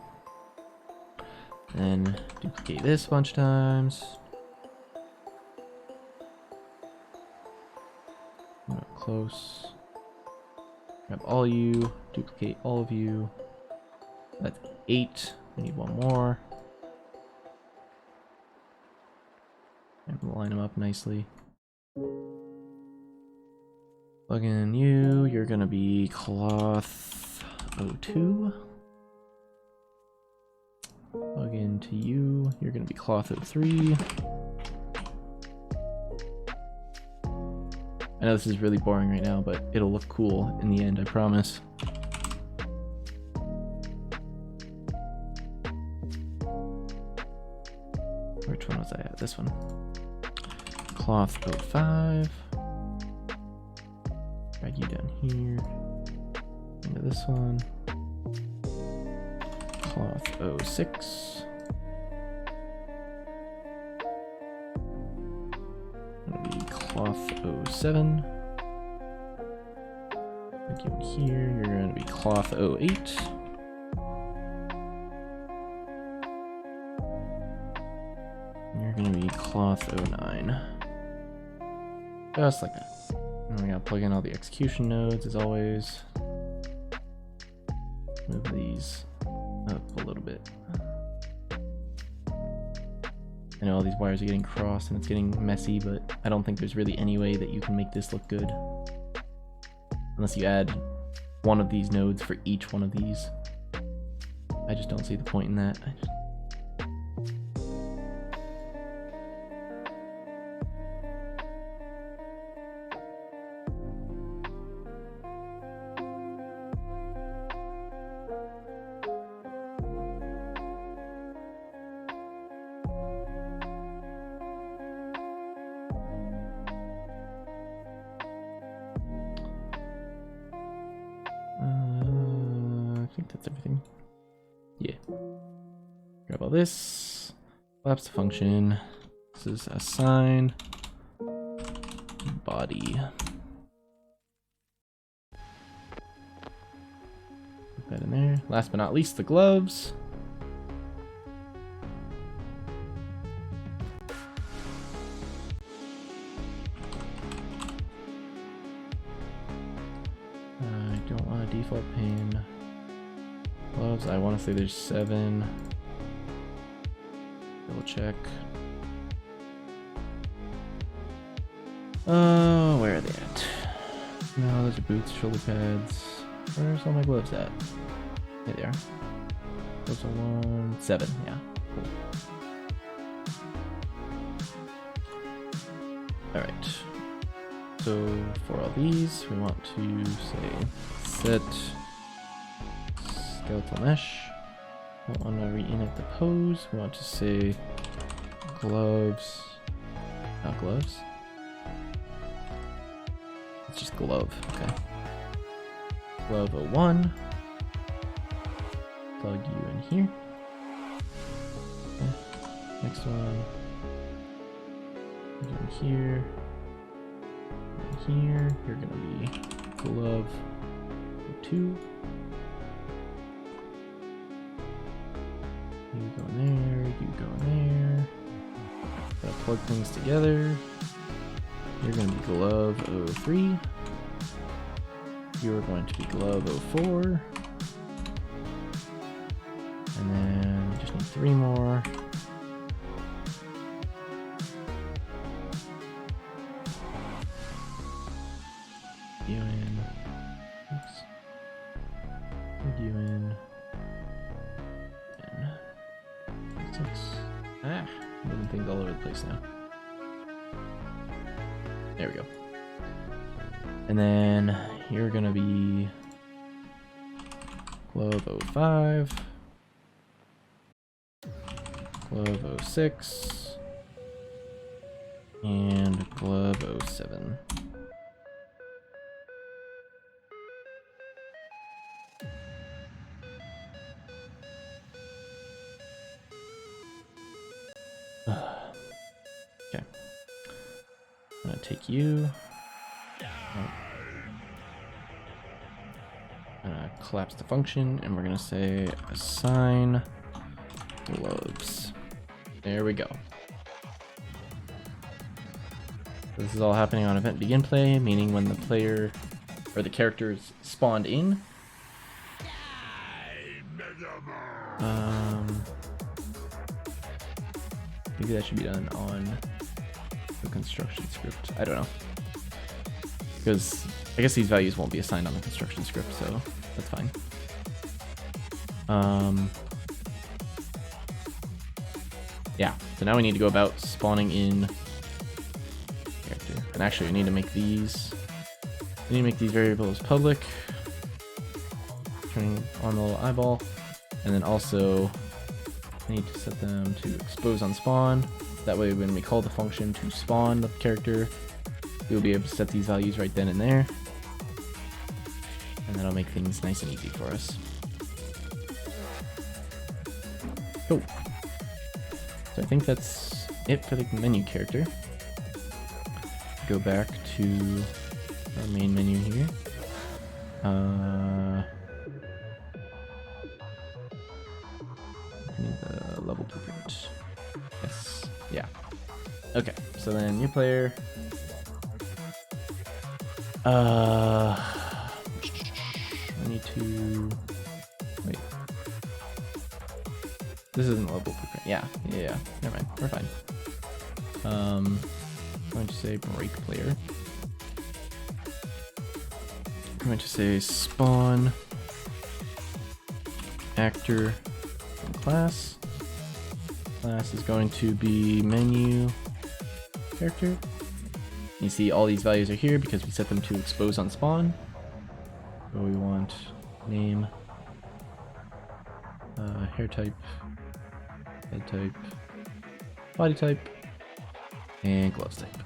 Then duplicate this a bunch of times. Close. Grab all you, duplicate all of you. That's 8. We need one more. And we'll line them up nicely. Plug in you. You're gonna be cloth 02. Plug into you. You're gonna be cloth 03. I know this is really boring right now, but it'll look cool in the end, I promise. Which one was I at? This one. Cloth 05. Drag you down here. Into this one. Cloth 06. Cloth 07. Like you in here, you're going to be cloth 08. You're going to be cloth 09. Just like that. And we got to plug in all the execution nodes as always. Move these up a little bit. I know all these wires are getting crossed and it's getting messy, but I don't think there's really any way that you can make this look good. Unless you add one of these nodes for each one of these. I just don't see the point in that. I think that's everything. Yeah. Grab all this. Collapse the function. This is assign body. Put that in there. Last but not least, the gloves. I don't want a default pin. Gloves, I want to say there's 7. Double check. Oh, where are they at? No, those are boots, shoulder pads. Where's all my gloves at? Here they are. Gloves are 1, 7, yeah. Cool. Alright. So for all these, we want to say set skeletal mesh. We don't want to re-init the pose. We want to say gloves, not gloves. It's just glove, okay. Glove 01. Plug you in here. Okay. Next one. In here. In here. You're gonna be glove 2. You go in there. You go in there. Gotta plug things together. You're going to be glove 03. You're going to be glove 04. And then we just need 3 more. You in. Oops. You in. And 6. Ah, moving things all over the place now. There we go. And then you're gonna be glove 05, glove 06, and glove 07. Okay. I'm gonna take you. Collapse the function, and we're gonna say assign gloves. There we go. This is all happening on event begin play, meaning when the player or the characters spawned in. Maybe that should be done on the construction script. I don't know. Because I guess these values won't be assigned on the construction script, so that's fine. Yeah, so now we need to go about spawning in character. And actually we need to make these variables public. Turning on the little eyeball. And then also I need to set them to expose on spawn. That way when we call the function to spawn the character, we'll be able to set these values right then and there. And that'll make things nice and easy for us. Cool. So I think that's it for the menu character. Go back to our main menu here. I need the level blueprint. Yes. Yeah. Okay. So then new player. I need to wait. This isn't level blueprint. Yeah. Never mind. We're fine. I'm going to say break player. I'm going to say spawn actor from class. Class is going to be menu character. You see all these values are here because we set them to expose on spawn. So we want name, hair type, head type, body type, and gloves type.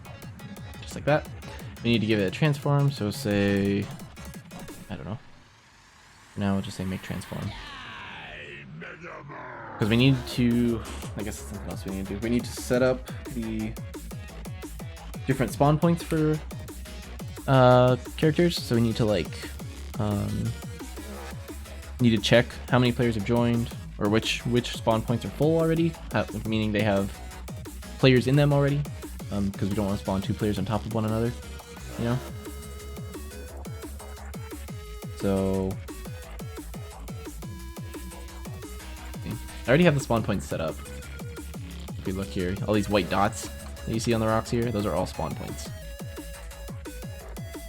Just like that. We need to give it a transform, so say, I don't know. Now we'll just say make transform. Because we need to, I guess that's something else we need to do. We need to set up the different spawn points for characters. So we need to check how many players have joined, or which spawn points are full already, meaning they have players in them already, because we don't want to spawn 2 players on top of one another, you know? So I already have the spawn points set up. If we look here, all these white dots that you see on the rocks here, those are all spawn points.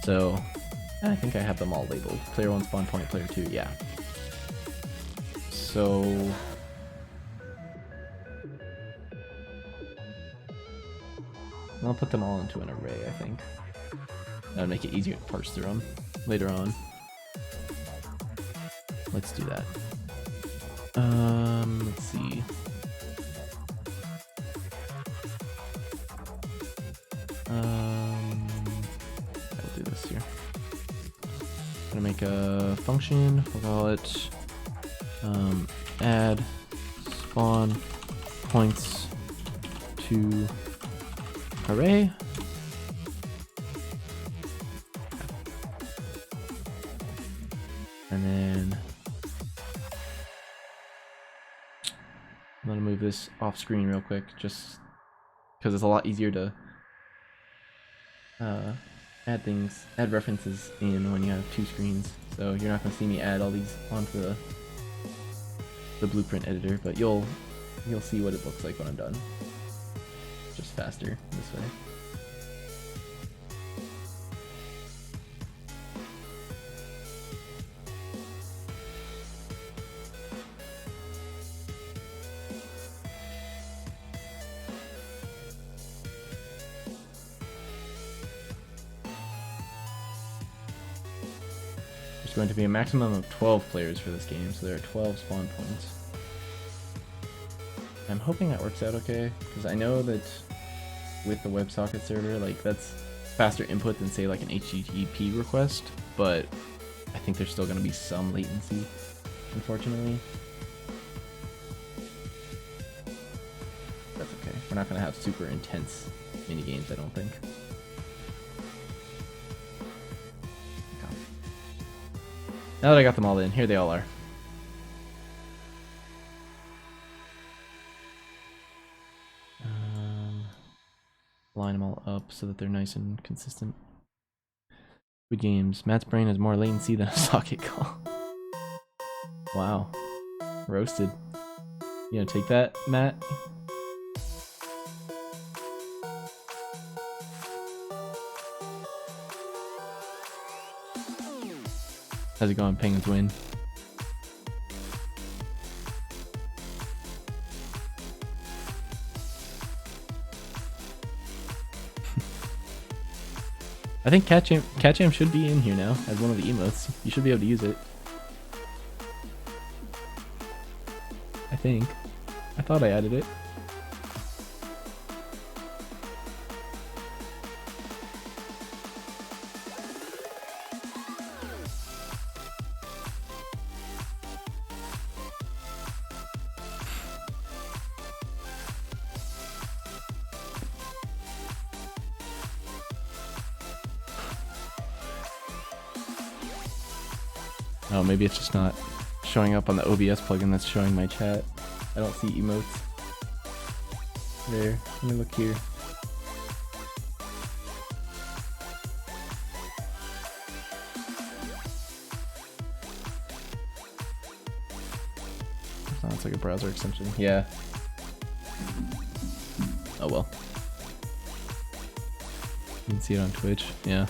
So I think I have them all labeled. Player 1 spawn point, player 2, yeah. So I'll put them all into an array, I think. That would make it easier to parse through them later on. Let's do that. Let's see. I'll do this here. I'm gonna make a function. We'll call it add spawn points to array. And then I'm gonna move this off screen real quick, just because it's a lot easier to add references in when you have two screens. So you're not gonna see me add all these onto the blueprint editor, but you'll see what it looks like when I'm done. Just faster this way. There's going to be a maximum of 12 players for this game, so there are 12 spawn points. I'm hoping that works out okay, because I know that with the WebSocket server, like, that's faster input than, say, like an HTTP request, but I think there's still going to be some latency, unfortunately. That's okay. We're not going to have super intense minigames, I don't think. Now that I got them all in, here they all are. Line them all up so that they're nice and consistent. Good games. Matt's brain has more latency than a socket call. Wow. Roasted. You gonna take that, Matt? How's it going? Penguins win. I think Cat Jam should be in here now as one of the emotes. You should be able to use it. I think. I thought I added it. Oh, maybe it's just not showing up on the OBS plugin that's showing my chat. I don't see emotes. There, let me look here. Sounds like a browser extension. Yeah. Oh well. You can see it on Twitch. Yeah.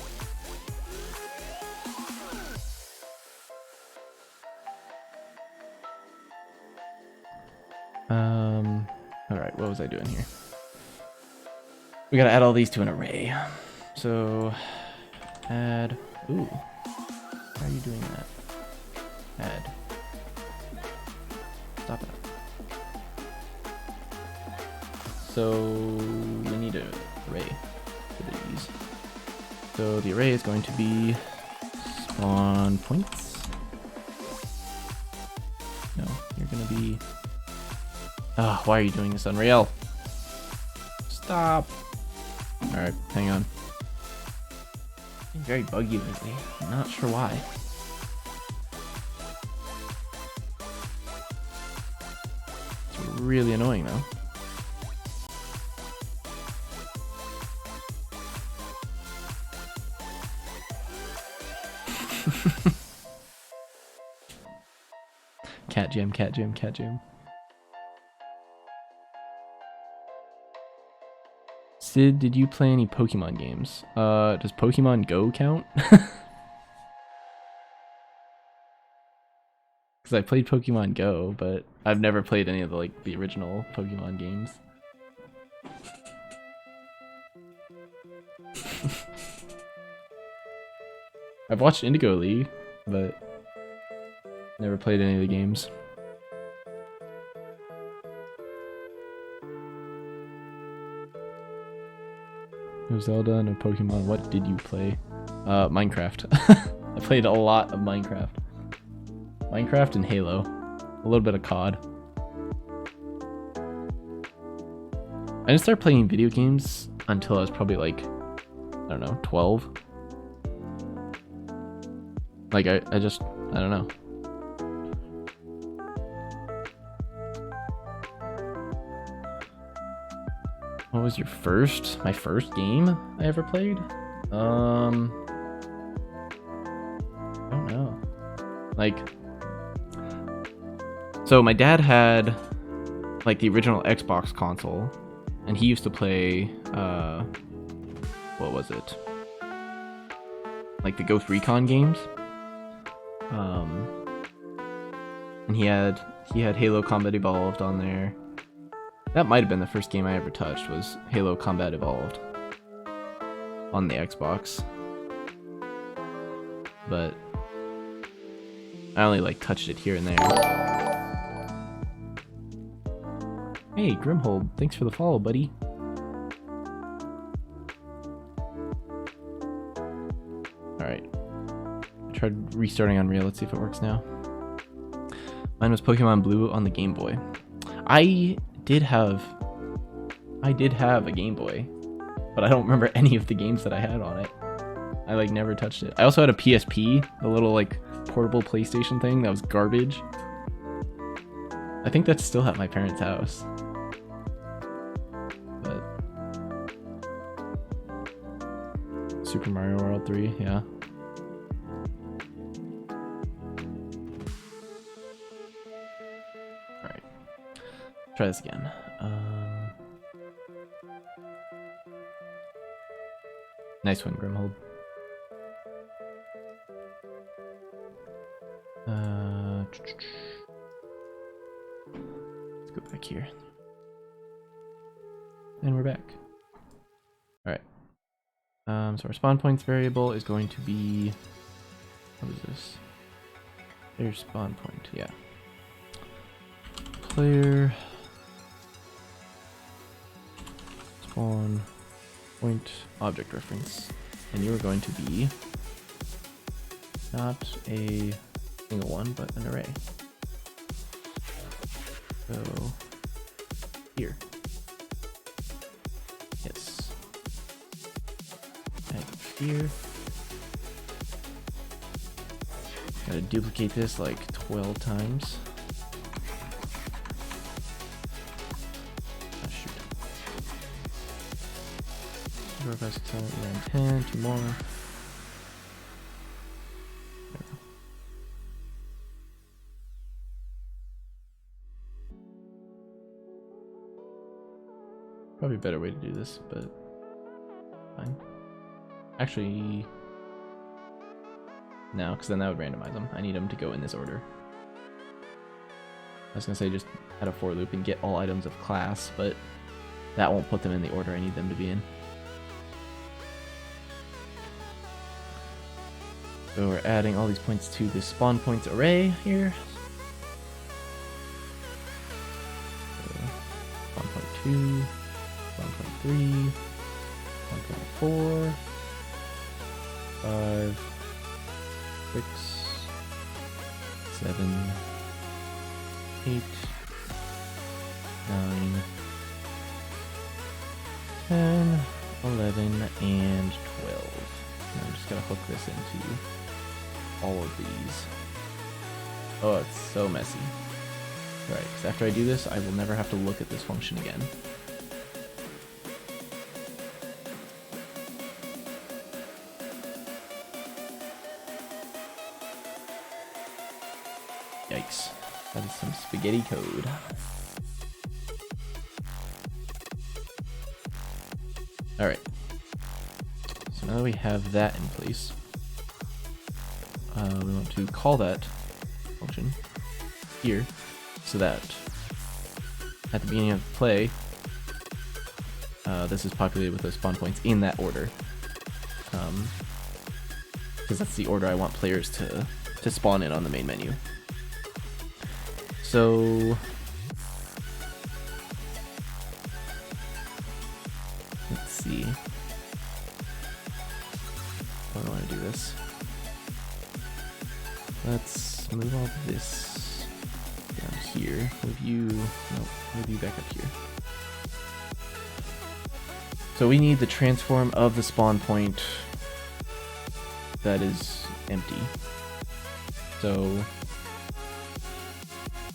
Alright, what was I doing here? We gotta add all these to an array. So, add, ooh, how are you doing that? Add. Stop it. So, we need an array for these. So the array is going to be spawn points. No, you're gonna be, ah, why are you doing this, Unreal? Stop. Alright, hang on. Being very buggy lately. I'm not sure why. It's really annoying though. Cat Jam, Cat Jam, Cat Jam. Sid, did you play any Pokemon games? Does Pokemon Go count? Because I played Pokemon Go, but I've never played any of the original Pokemon games. I've watched Indigo League, but never played any of the games. No Zelda, no Pokemon. What did you play? Minecraft. I played a lot of Minecraft. Minecraft and Halo. A little bit of COD. I didn't start playing video games until I was probably like, I don't know, 12. Like, I don't know. What was your first? My first game I ever played? I don't know. Like, so my dad had like the original Xbox console, and he used to play, what was it? Like the Ghost Recon games. And he had Halo Combat Evolved on there. That might have been the first game I ever touched, was Halo Combat Evolved on the Xbox. But I only like touched it here and there. Hey, Grimhold, thanks for the follow, buddy. Alright. I tried restarting Unreal, let's see if it works now. Mine was Pokemon Blue on the Game Boy. I did have a Game Boy, but I don't remember any of the games that I had on it. I like never touched it. I also had a PSP, the little like portable PlayStation thing that was garbage. I think that's still at my parents' house. But Super Mario World 3, yeah. Alright. Try this again. Nice one, Grimhold. Let's go back here. And we're back. Alright. So our spawn points variable is going to be... What is this? There's spawn point, yeah. Player... Spawn... point object reference, and you are going to be not a single one but an array. So here, yes, and here. Gotta duplicate this like 12 times. By 6, 7, 8, 9, 10, 2 more. Probably a better way to do this, but fine. Actually, no, because then that would randomize them. I need them to go in this order. I was gonna say just add a for loop and get all items of class, but that won't put them in the order I need them to be in. So we're adding all these points to the spawn points array here. So spawn point 2, spawn point 3, spawn point 4, 5, 6, 7, 8, 9, 10, 11, and 12. And I'm just gonna hook this into all of these. Oh, it's so messy. Right, because after I do this, I will never have to look at this function again. Yikes. That is some spaghetti code. Alright. So now that we have that in place, we want to call that function here so that at the beginning of the play, this is populated with those spawn points in that order. because that's the order I want players to spawn in on the main menu. So let's see. How do I want to do this? Let's move all this down here. Move you back up here. So we need the transform of the spawn point that is empty. So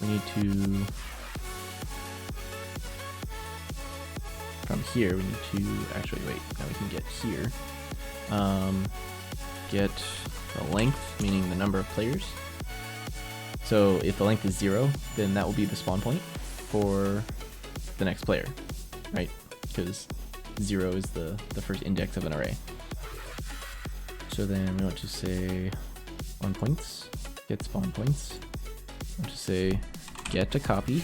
we need to, from here, we need to, actually wait, now we can get here. Get the length, meaning the number of players. So if the length is 0, then that will be the spawn point for the next player, right? Because 0 is the first index of an array. So then we want to say spawn points, get spawn points. We want to say get a copy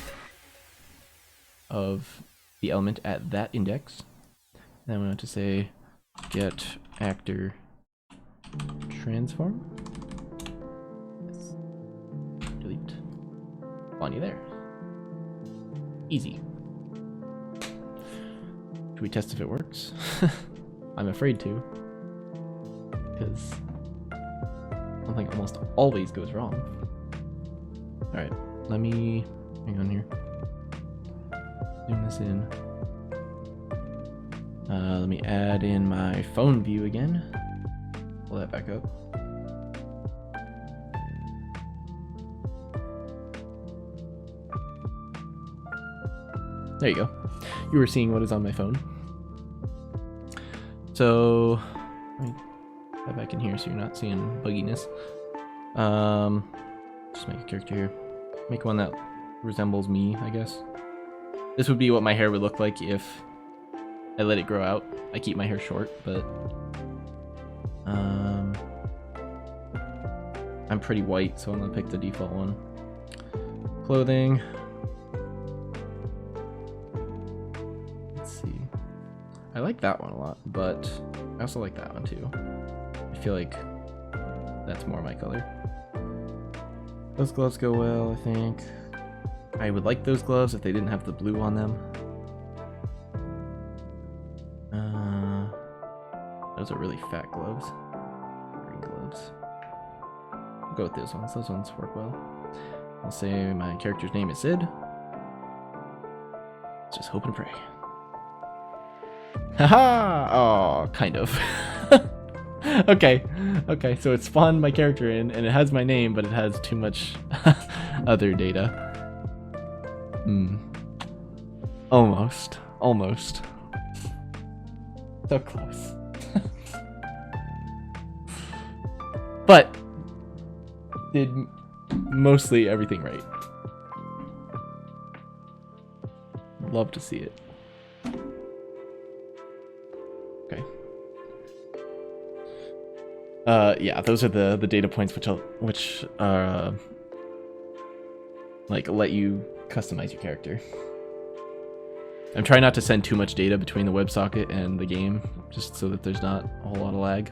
of the element at that index. And then we want to say get actor transform. Yes. Delete. Spawn you there. Easy. Should we test if it works? I'm afraid to, because something almost always goes wrong. Alright, let me hang on here. Zoom this in. Let me add in my phone view again. Pull that back up. There you go. You were seeing what is on my phone. So let me get back in here so you're not seeing bugginess. Just make a character here. Make one that resembles me, I guess. This would be what my hair would look like if I let it grow out. I keep my hair short, but I'm pretty white, so I'm gonna pick the default one. Clothing. Let's see. I like that one a lot, but I also like that one too. I feel like that's more my color. Those gloves go well, I think. I would like those gloves if they didn't have the blue on them. Those are really fat gloves. Green gloves. I'll go with those ones. Those ones work well. I'll say my character's name is Sid. Let's just hope and pray. Haha! Oh, kind of. Okay. Okay, so it spawned my character in, and it has my name, but it has too much other data. Almost. Almost. So close. But did mostly everything right. Love to see it. Okay. Yeah, those are the data points which like let you customize your character. I'm trying not to send too much data between the WebSocket and the game, just so that there's not a whole lot of lag.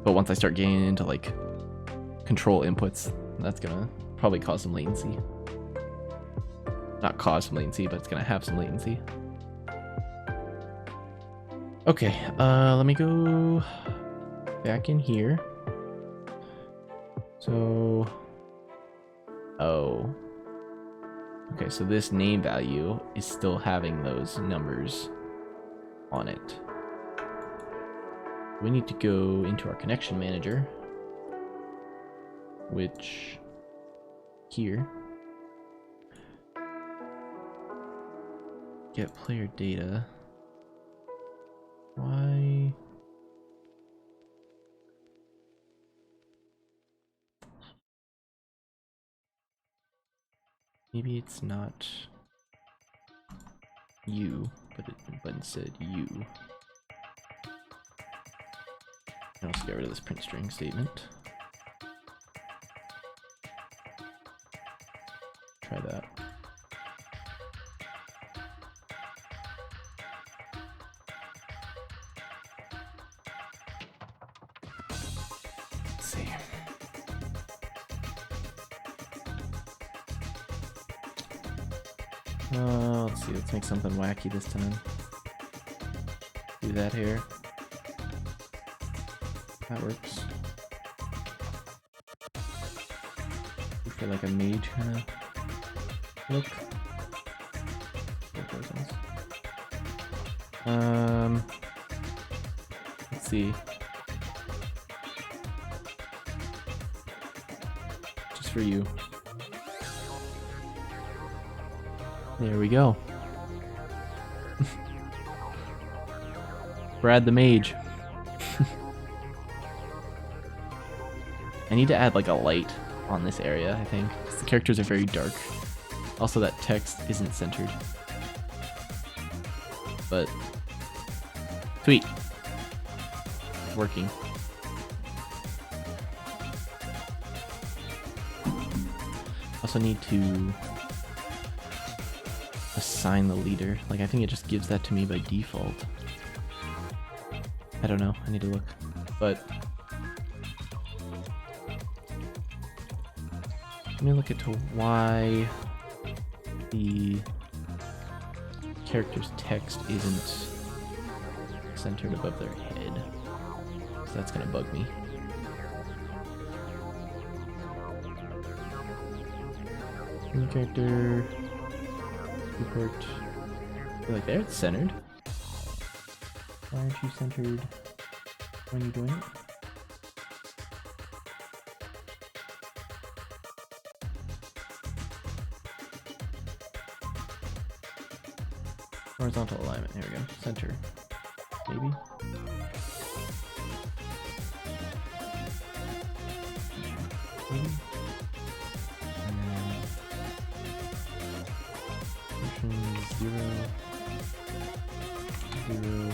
But once I start getting into like control inputs, that's gonna probably cause some latency. Not cause some latency, but it's gonna have some latency. Okay, let me go back in here. So, oh, okay, so this name value is still having those numbers on it. We need to go into our connection manager, which here, get player data. Why? Maybe it's not you, but instead you. And also get rid of this print string statement. Try that. see. Let's see. Let's make something wacky this time. Do that here. That works. Go for like a mage kind of look. Let's see. Just for you. There we go. Brad the Mage. I need to add like a light on this area, I think, because the characters are very dark. Also, that text isn't centered. But sweet. Working. Also need to assign the leader. Like, I think it just gives that to me by default. I don't know. I need to look. But let me look into why the character's text isn't centered above their head. So that's gonna bug me. New character. Report. I feel like there it's centered. Why aren't you centered when you join it? Horizontal alignment. Here we go. Center. Maybe. Maybe. Position 0. 0.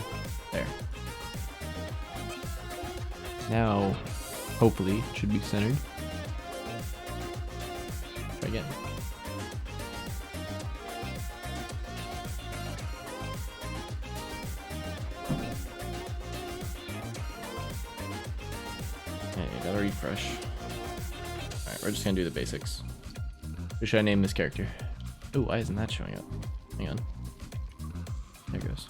There. Now, hopefully, it should be centered. Try again. Okay, gotta refresh. Alright, we're just gonna do the basics. Who should I name this character? Ooh, why isn't that showing up? Hang on. There it goes.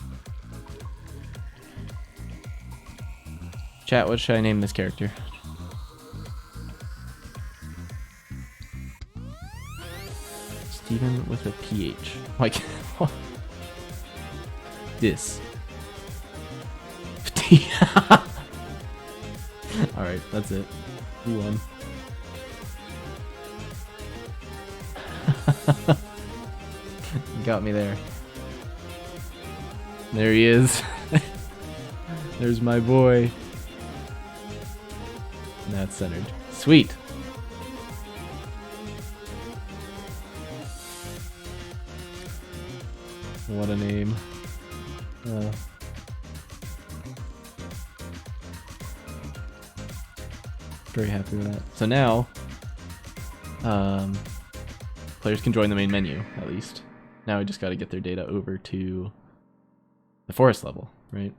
Chat, what should I name this character? Steven with a PH. Like, what? This. Alright, that's it. You won. Got me there. There he is. There's my boy. And that's centered. Sweet. What a name. Very happy with that. So now, players can join the main menu, at least. Now we just got to get their data over to the forest level, right?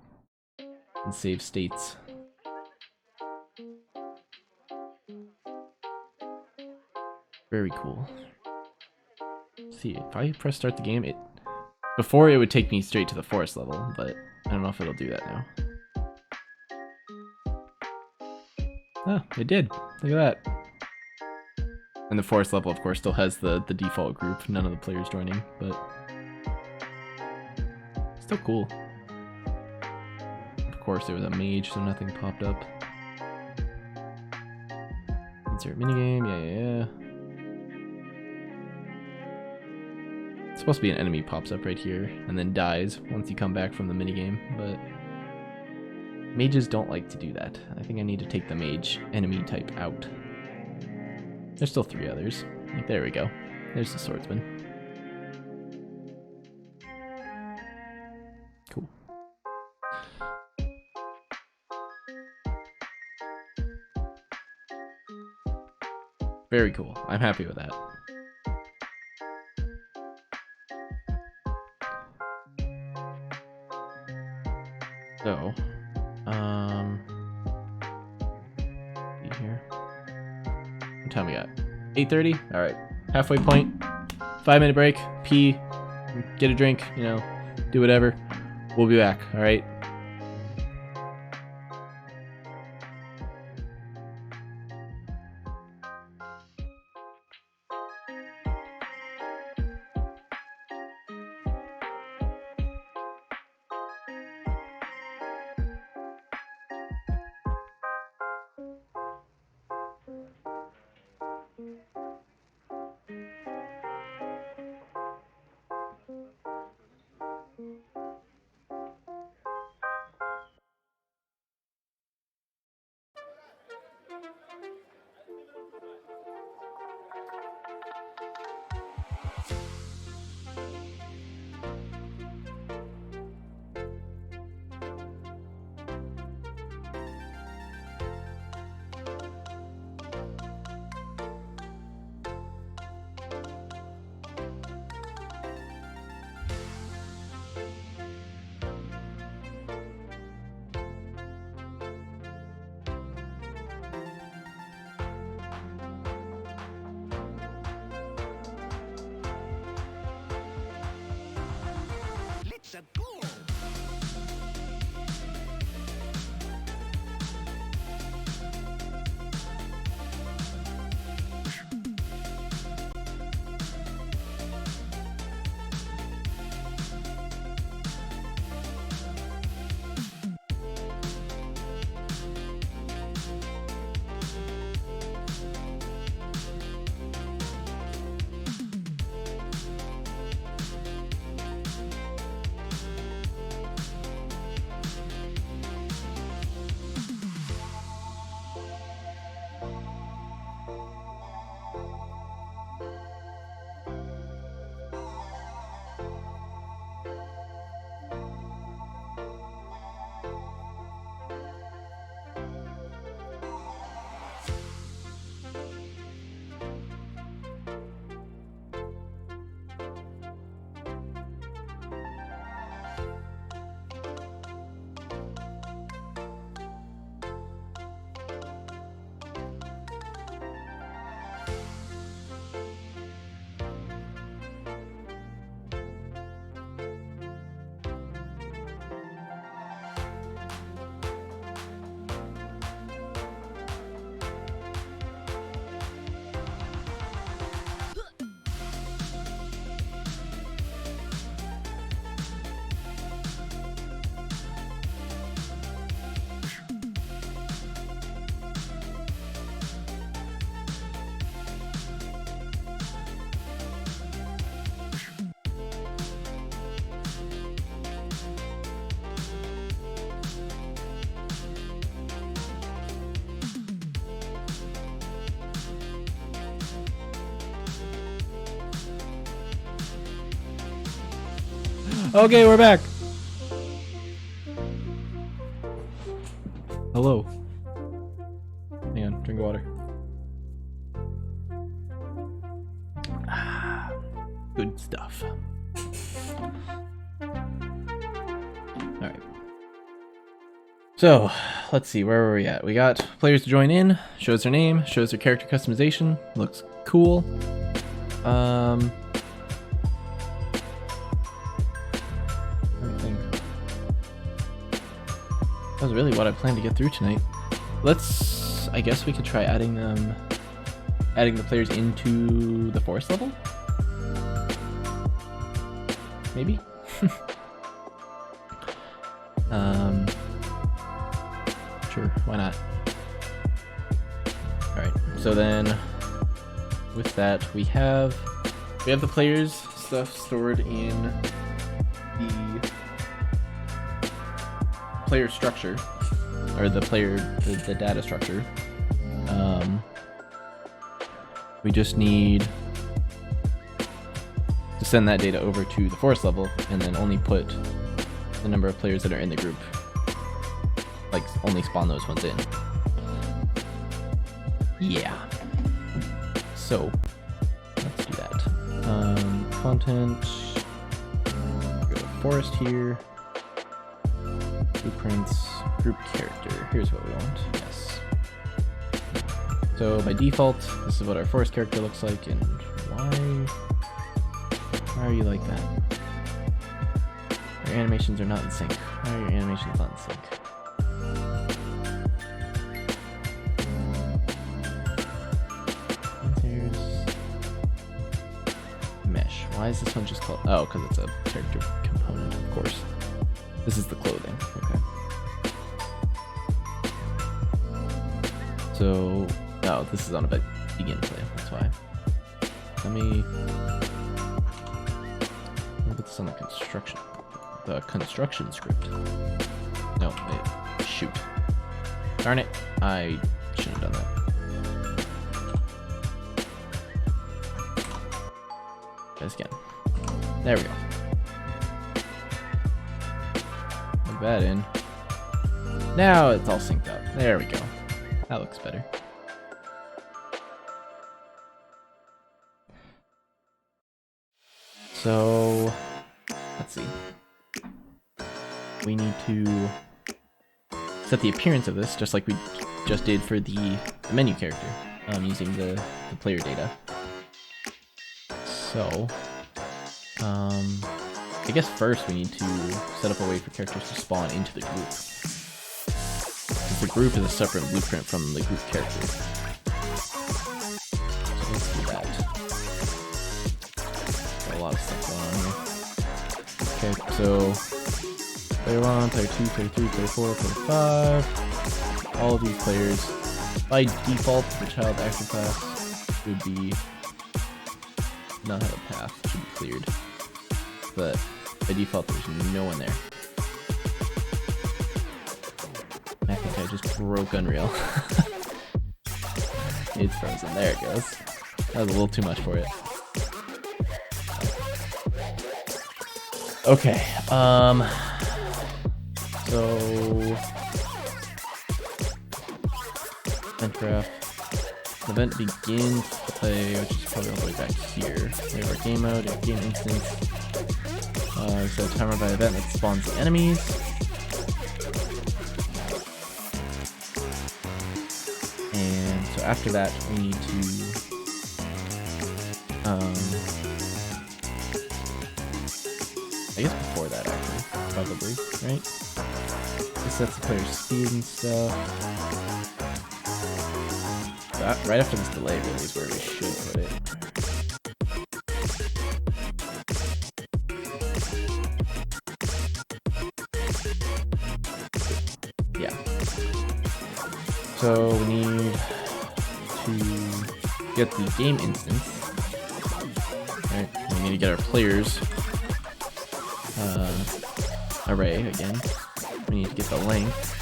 And save states. Very cool. See, if I press start the game, before it would take me straight to the forest level, but I don't know if it'll do that now. Oh, it did. Look at that. And the forest level, of course, still has the default group. None of the players joining, but still cool. Of course, there was a mage, so nothing popped up. Insert minigame. Yeah. It's supposed to be an enemy pops up right here and then dies once you come back from the minigame, but mages don't like to do that. I think I need to take the mage enemy type out. There's still 3 others. Like, there we go. There's the swordsman. Cool. Very cool. I'm happy with that. So, see here. time we got? 8:30? All right. Halfway point. 5-minute break. Pee. Get a drink. You know, do whatever. We'll be back. All right. Okay, we're back. Hello. Hang on, drink water. Good stuff. Alright. So, let's see, where were we at? We got players to join in, shows their name, shows their character customization, looks cool. That was really what I planned to get through tonight. I guess we could try adding the players into the forest level? Maybe? Sure, why not? Alright, so then with that we have the players stuff stored in the player structure, or the data structure. We just need to send that data over to the forest level and then only put the number of players that are in the group, like only spawn those ones in. Yeah, so let's do that. Content, go to forest here, blueprints, group character. Here's what we want. Yes. So by default, this is what our forest character looks like, and why are you like that? Your animations are not in sync. Why are your animations not in sync? There's mesh. Why is this one just called? Oh, because it's a character component, of course. This is the clothing. Okay. So, oh, this is on a begin play. That's why. Let me put this on the construction script. No, wait. Shoot. Darn it. I shouldn't have done that. Try this again. There we go. Plug that in. Now it's all synced up. There we go. That looks better. So, let's see. We need to set the appearance of this just like we just did for the menu character, using the player data. So, I guess first we need to set up a way for characters to spawn into the group. The group is a separate blueprint from the group character. So let's do that. Got a lot of stuff going on here. Okay, so player 1, player 2, player 3, player 4, player 5. All of these players, by default, the child actor class would be not have a path, should be cleared. But by default, there's no one there. I think I just broke Unreal. It's frozen. There it goes. That was a little too much for it. Okay. So event graph. The event begins to play, which is probably all the way back here. We have our game mode, our game instance. So timer by event that spawns the enemies. And so after that, we need to I guess before that actually, probably, right? This sets the player's speed and stuff. Right after this delay really is where we should put it. Yeah. So we need to get the game instance. Right. We need to get our players array again. We need to get the length.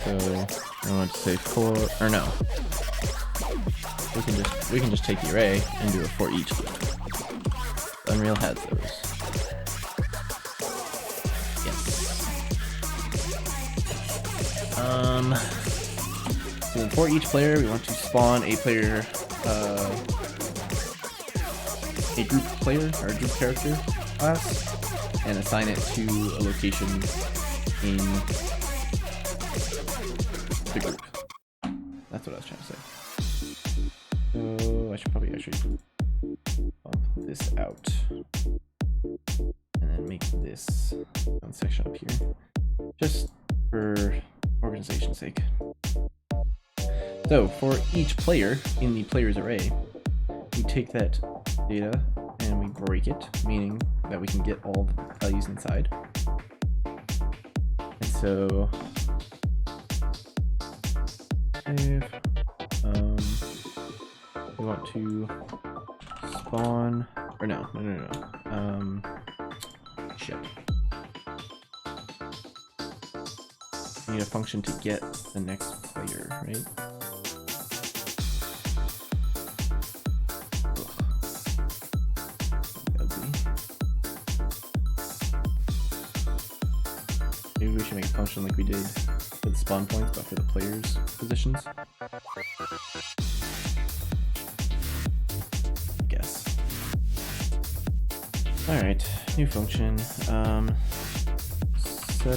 So I want to say for, or no. We can just take the array and do a for each loop. Unreal has those. Yes. So for each player, we want to spawn a player, a group player or a group character class, and assign it to a location in the group. That's what I was trying to say. So I should probably actually bump this out and then make this one section up here, just for organization's sake. So for each player in the player's array, we take that data and we break it, meaning that we can get all the values inside. And so if we want to spawn, or no. Shit. We need a function to get the next player, right? Maybe we should make a function like we did for the spawn points, but for the players' positions. I guess. Alright, new function. Set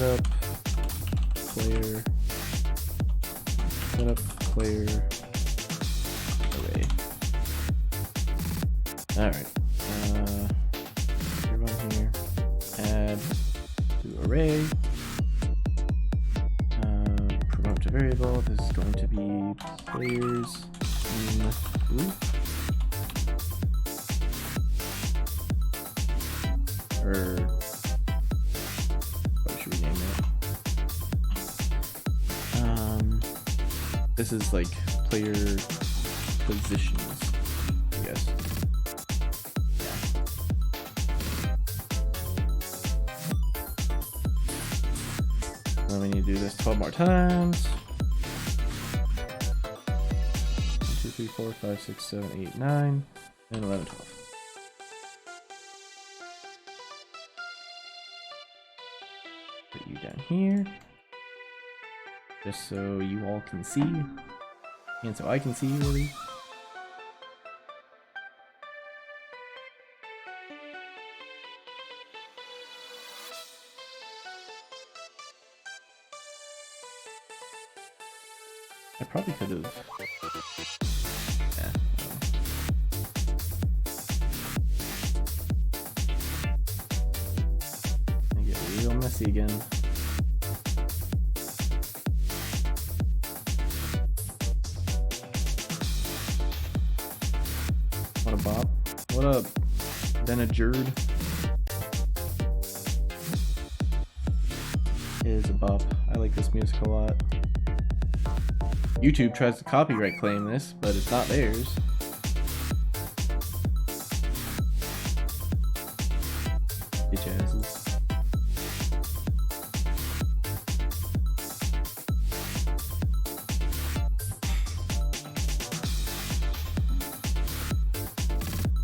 up player, set up player array. Alright. Run here. Add to array. Promote to variable. This is going to be players in group. Or what should we name it? This is like player positions, I guess. Then we need to do this 12 more times. 1, 2, 3, 4, 5, 6, 7, 8, 9, and 11, 12. Put you down here, just so you all can see, and so I can see you really. I probably could have. I get real messy again. What a bop. What up, Benajerd? Is a bop. I like this music a lot. YouTube tries to copyright claim this, but it's not theirs. Bitch asses.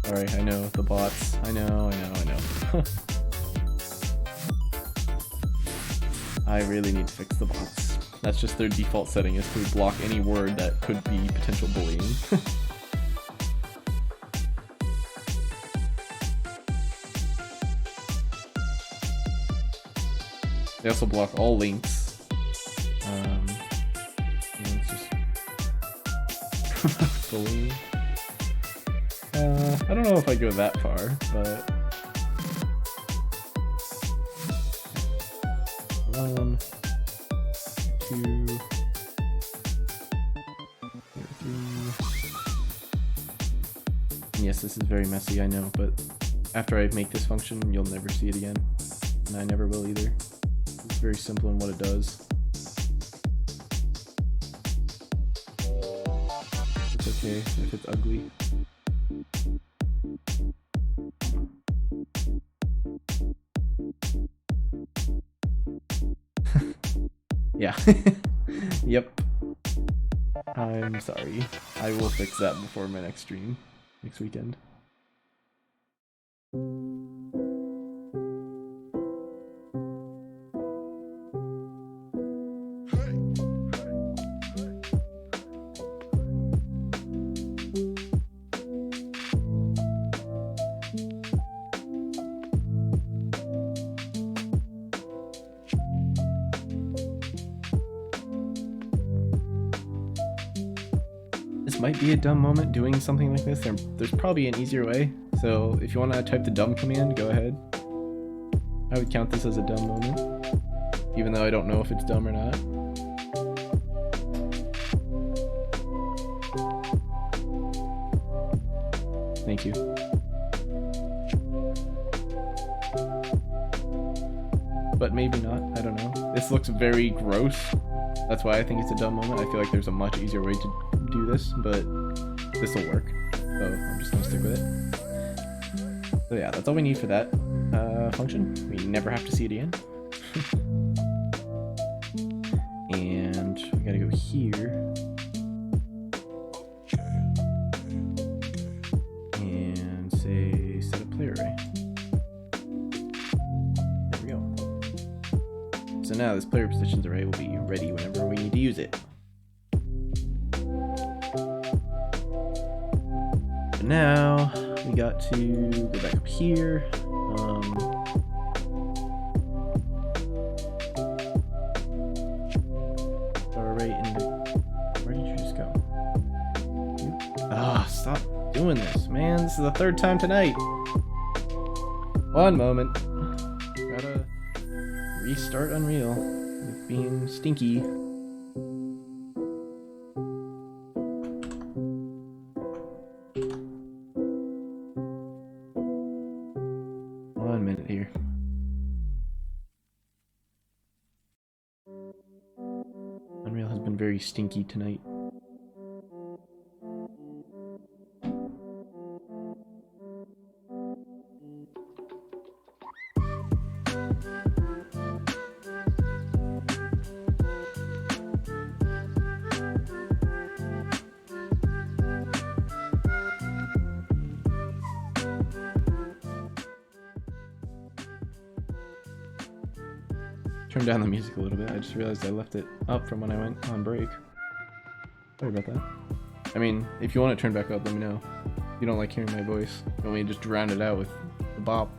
Sorry, I know, the bots. I know. I really need to fix the bots. That's just their default setting, is to block any word that could be potential bullying. They also block all links. It's just bullying. I don't know if I go that far, but 1, 2, 3. Yes, this is very messy, I know, but after I make this function, you'll never see it again, and I never will either. It's very simple in what it does. It's okay if it's ugly. Yeah. Yep. I'm sorry. I will fix that before my next stream, next weekend. Might be a dumb moment doing something like this. There's probably an easier way, so if you want to type the dumb command, go ahead. I would count this as a dumb moment, even though I don't know if it's dumb or not. Thank you. But maybe not, I don't know. This looks very gross. That's why I think it's a dumb moment. I feel like there's a much easier way to do this, but this will work. So I'm just gonna stick with it. So yeah, that's all we need for that function. We never have to see it again. And we gotta go here. And say set a player array. There we go. So now this player positions array will be ready whenever we need to use it. Now we got to go back up here. stop doing this, man. This is the third time tonight. One moment. Gotta restart Unreal with being stinky. One minute here. Unreal has been very stinky tonight. Turn down the music a little bit. I just realized I left it up from when I went on break. Sorry about that. I mean, if you want it turned back up, let me know. If you don't like hearing my voice, you want me to just drown it out with the bop.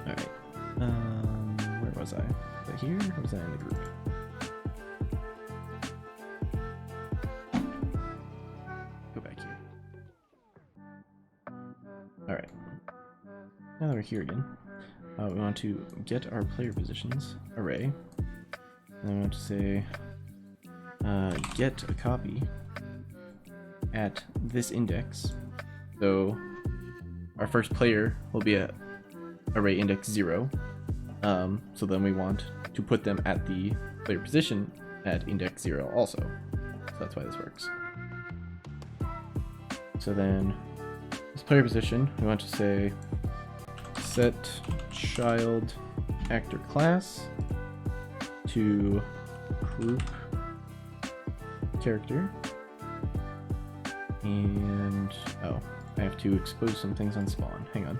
Alright. Where was I? Was I here? Or was I in the group? Go back here. Alright, now that we're here again, we want to get our player positions array, and then we want to say get a copy at this index. So our first player will be at array index 0, so then we want to put them at the player position at index 0 also. So that's why this works. So then this player position, we want to say set child actor class to group character, and oh, I have to expose some things on spawn. Hang on.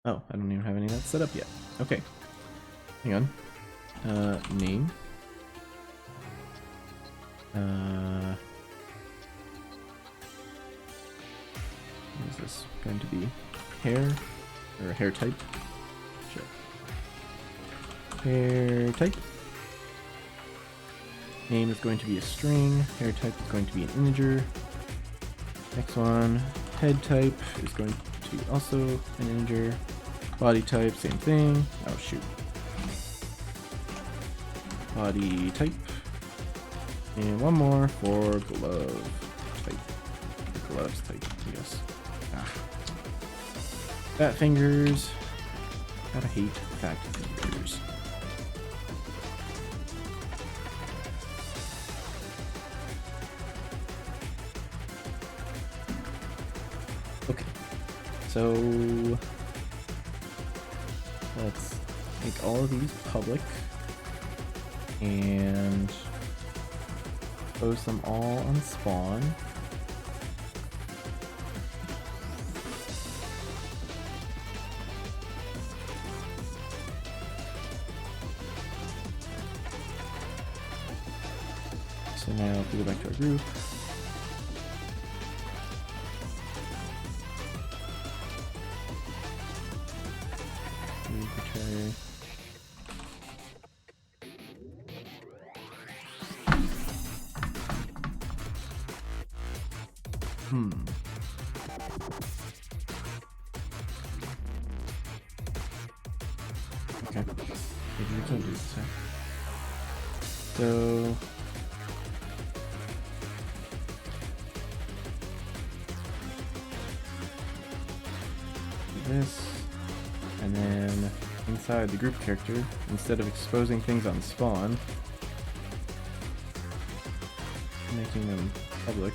Oh, I don't even have any of that set up yet. Okay, hang on. Name. What is this going to be? Hair or hair type? Sure. Hair type. Name is going to be a string. Hair type is going to be an integer. Next one. Head type is going to be also an integer. Body type, same thing. Oh shoot. Body type. And one more for glove type. Gloves type, yes. Fat fingers. Gotta hate fat fingers. Okay, so let's make all of these public and post them all on spawn. So now if we go back to our group, okay, maybe we can't do this, huh? So this, and then inside the group character, instead of exposing things on spawn, making them public,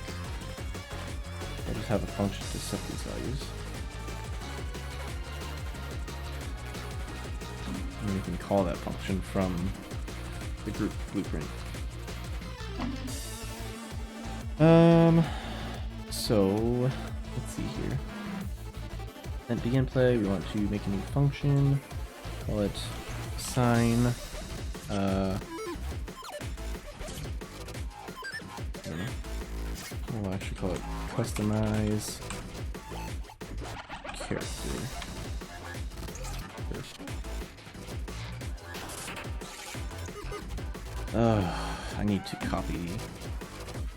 I just have a function to set these values. And we can call that function from the group blueprint. So let's see here. At begin play, we want to make a new function, call it assign, I don't know. We'll actually call it customize character. I need to copy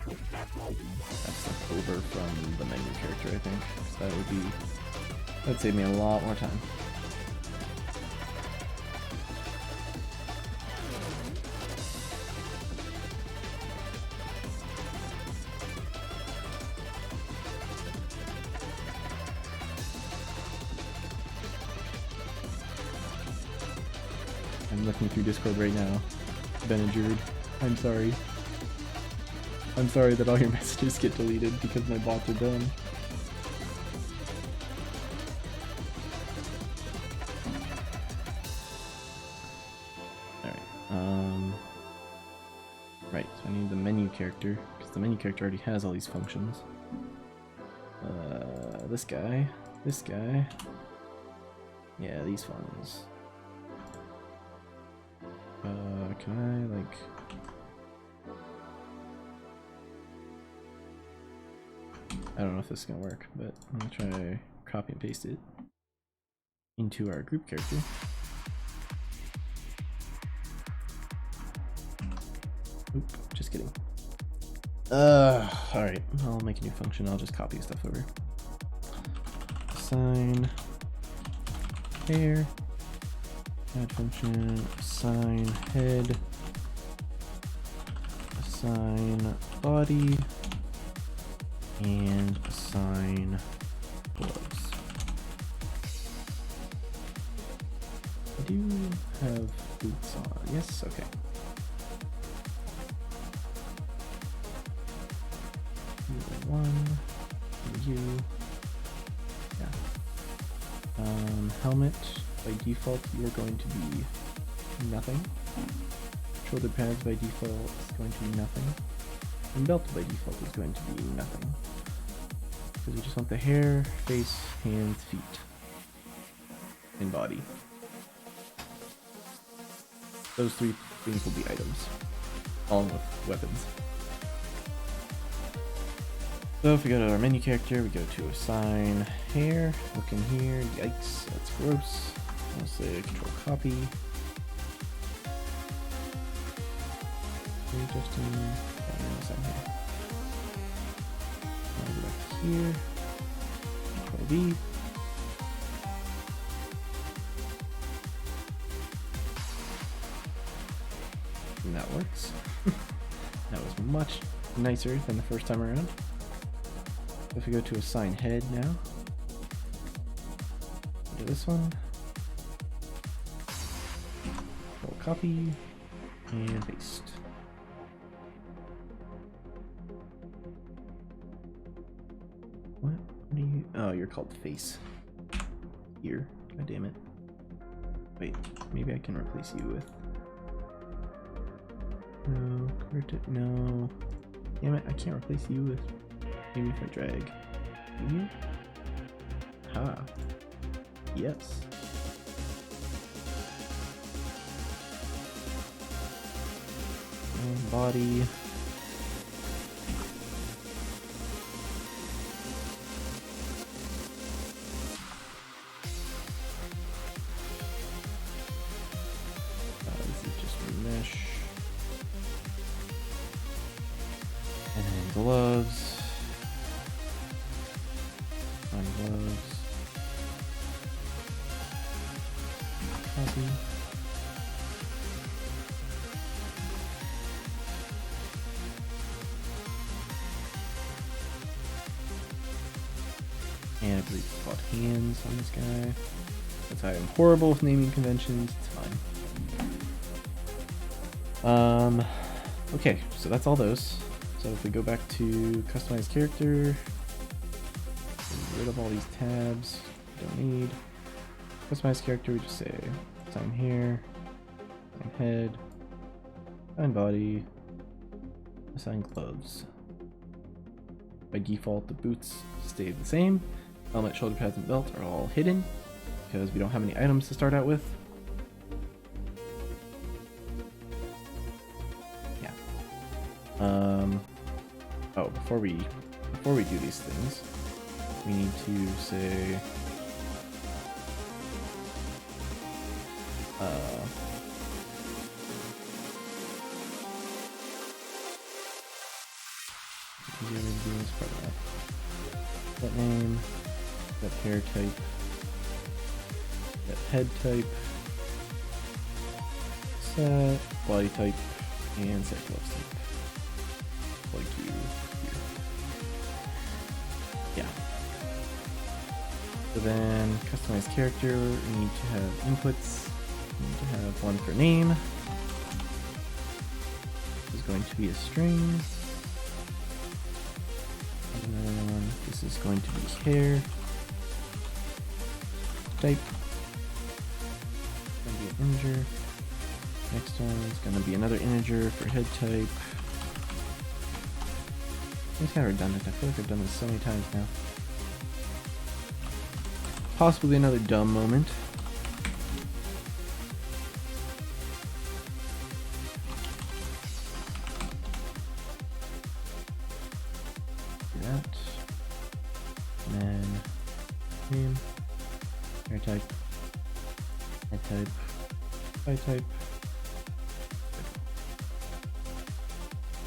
that stuff over from the menu character, I think. So that'd save me a lot more time. I'm looking through Discord right now. Ben and Jude, I'm sorry. I'm sorry that all your messages get deleted because my bots are done. Alright, right, so I need the menu character, because the menu character already has all these functions. This guy. Yeah, these ones. Can I, like... I don't know if this is gonna work, but I'm gonna try copy and paste it into our group character. Oop, just kidding. Alright, I'll make a new function, I'll just copy stuff over. Assign hair. Add function, assign head, assign body, and assign gloves. I do have boots on. Yes, okay. One, you. Yeah. Helmet. By default, you are going to be nothing. Shoulder pads by default is going to be nothing. And belt by default is going to be nothing. Because we just want the hair, face, hands, feet, and body. Those three things will be items, along with weapons. So if we go to our menu character, we go to assign hair, look in here, yikes, that's gross. I'll say control copy. Assign hair. I'll go back here, control V. And that works. That was much nicer than the first time around. If we go to assign head now, do this one, control copy, and paste. What do you, oh, you're called face. Here, god damn it. Wait, maybe I can replace you with, no, convert it, no. Damn it, I can't replace you with, maybe if I drag you? Ha. Yes. And body. This is just mesh. And then gloves. Gloves. Copy. And I believe it's called hands on this guy. That's why I'm horrible with naming conventions. It's fine. Okay, so that's all those. So if we go back to customize character, get rid of all these tabs, don't need. Customize character, we just say assign hair, assign head, assign body, assign gloves. By default, the boots stay the same. Helmet, shoulder pads, and belt are all hidden because we don't have any items to start out with. Yeah. Oh, before we do these things, we need to say easier to do this part of that. Set name, set hair type, set head type, set body type, and set gloves type. Like you here. Yeah. So then, customize character, we need to have inputs. We need to have one for name. This is going to be a string. And then this is going to be hair. Type. It's going to be an integer. Next one is going to be another integer for head type. It's kind of redundant. I feel like I've done this so many times now. Possibly another dumb moment. Do that. And then name, hair type, head type, body type.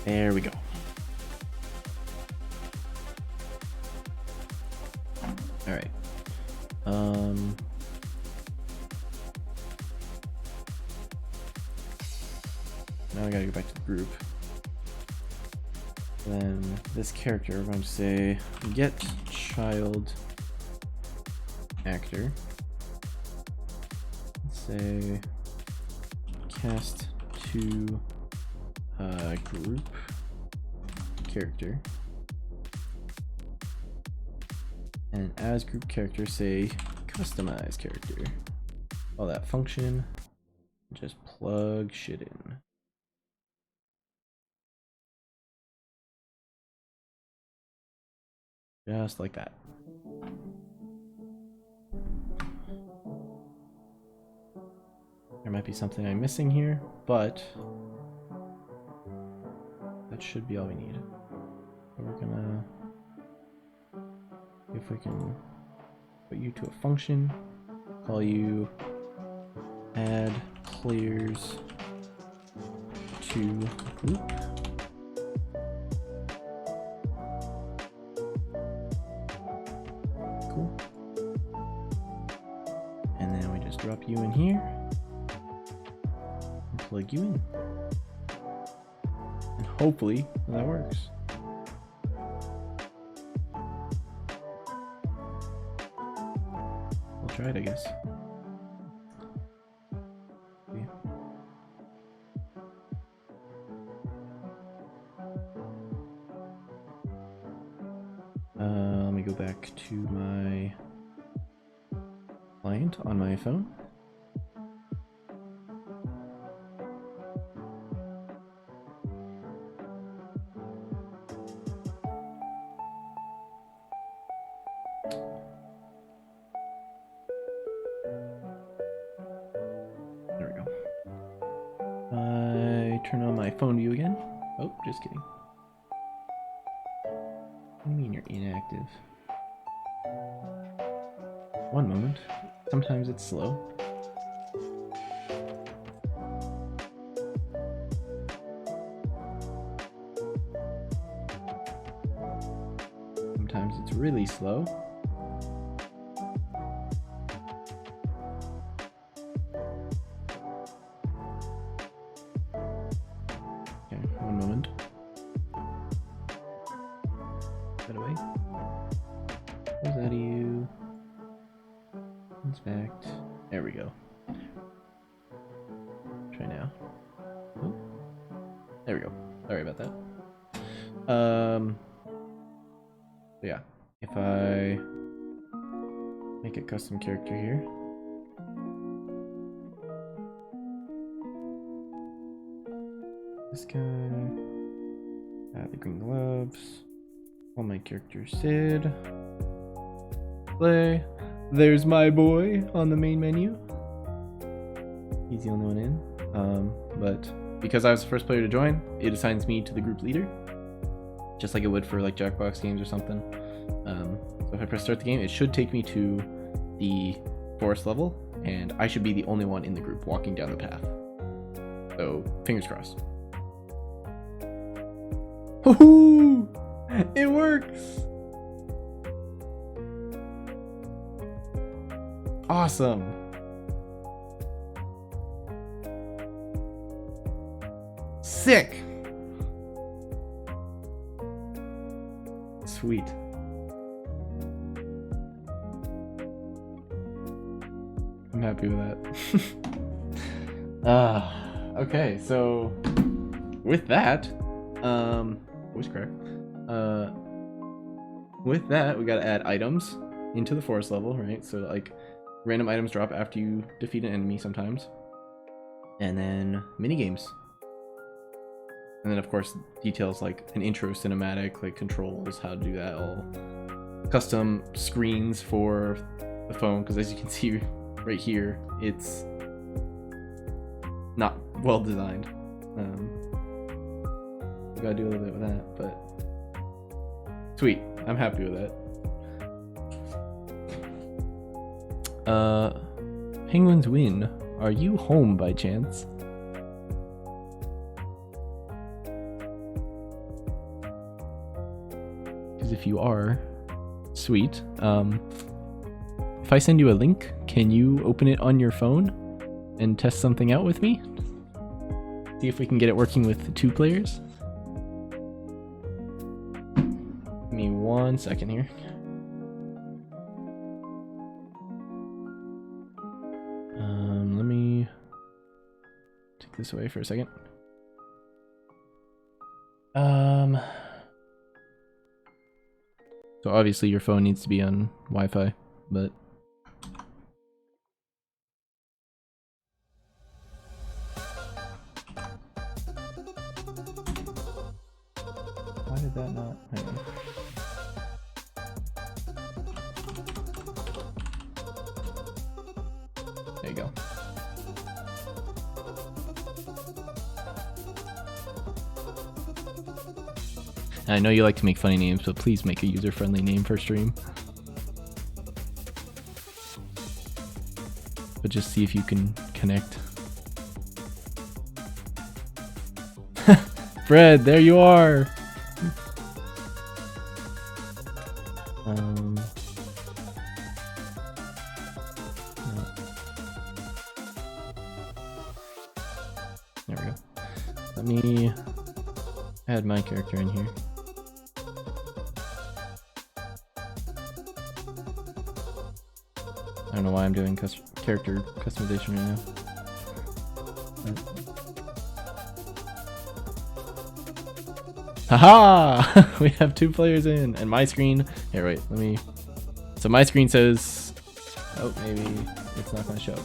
There we go. All right. Now I gotta go back to the group. Then this character, we're going to say get child actor. Let's say cast to group character. And as group character, say customize character. Call that function. Just plug shit in. Just like that. There might be something I'm missing here, but that should be all we need. So we're gonna, if we can put you to a function, call you add players to group. Cool. And then we just drop you in here and plug you in. And hopefully that works. We'll try it, I guess. Okay. Let me go back to my client on my phone. There we go. I turn on my phone view again. Oh, just kidding. What do you mean you're inactive? One moment. Sometimes it's slow. Sometimes it's really slow. Okay, one moment. That away. Close out of you. Inspect. There we go. Try now. Oh. There we go. Sorry about that. So yeah, if I make a custom character here. This guy. Add the green gloves. All my characters Sid. Play. There's my boy on the main menu. He's the only one in. But because I was the first player to join, it assigns me to the group leader, just like it would for like Jackbox games or something. So if I press start the game, it should take me to the forest level, and I should be the only one in the group walking down the path. So fingers crossed. Hoo-hoo! It works. Awesome. Sick. Sweet. I'm happy with that. Okay, so with that, voice crack. With that, we gotta add items into the forest level, right? So like random items drop after you defeat an enemy sometimes. And then mini games. And then of course details like an intro cinematic, like controls, how to do that, all custom screens for the phone, because as you can see right here, it's not well designed. We gotta do a little bit with that, but sweet. I'm happy with that. Penguins win. Are you home by chance? Because if you are, sweet. If I send you a link, can you open it on your phone and test something out with me? See if we can get it working with 2 players. Give me 1 second here. Let me take this away for a second. So obviously your phone needs to be on Wi-Fi, but why did that not? Hang on. There you go. I know you like to make funny names, but please make a user-friendly name for stream. But just see if you can connect. Fred, there you are! No. There we go. Let me add my character in here. I don't know why I'm doing character customization right now. Haha! We have 2 players in, and my screen. Here, wait, let me. So my screen says. Oh, maybe it's not gonna show.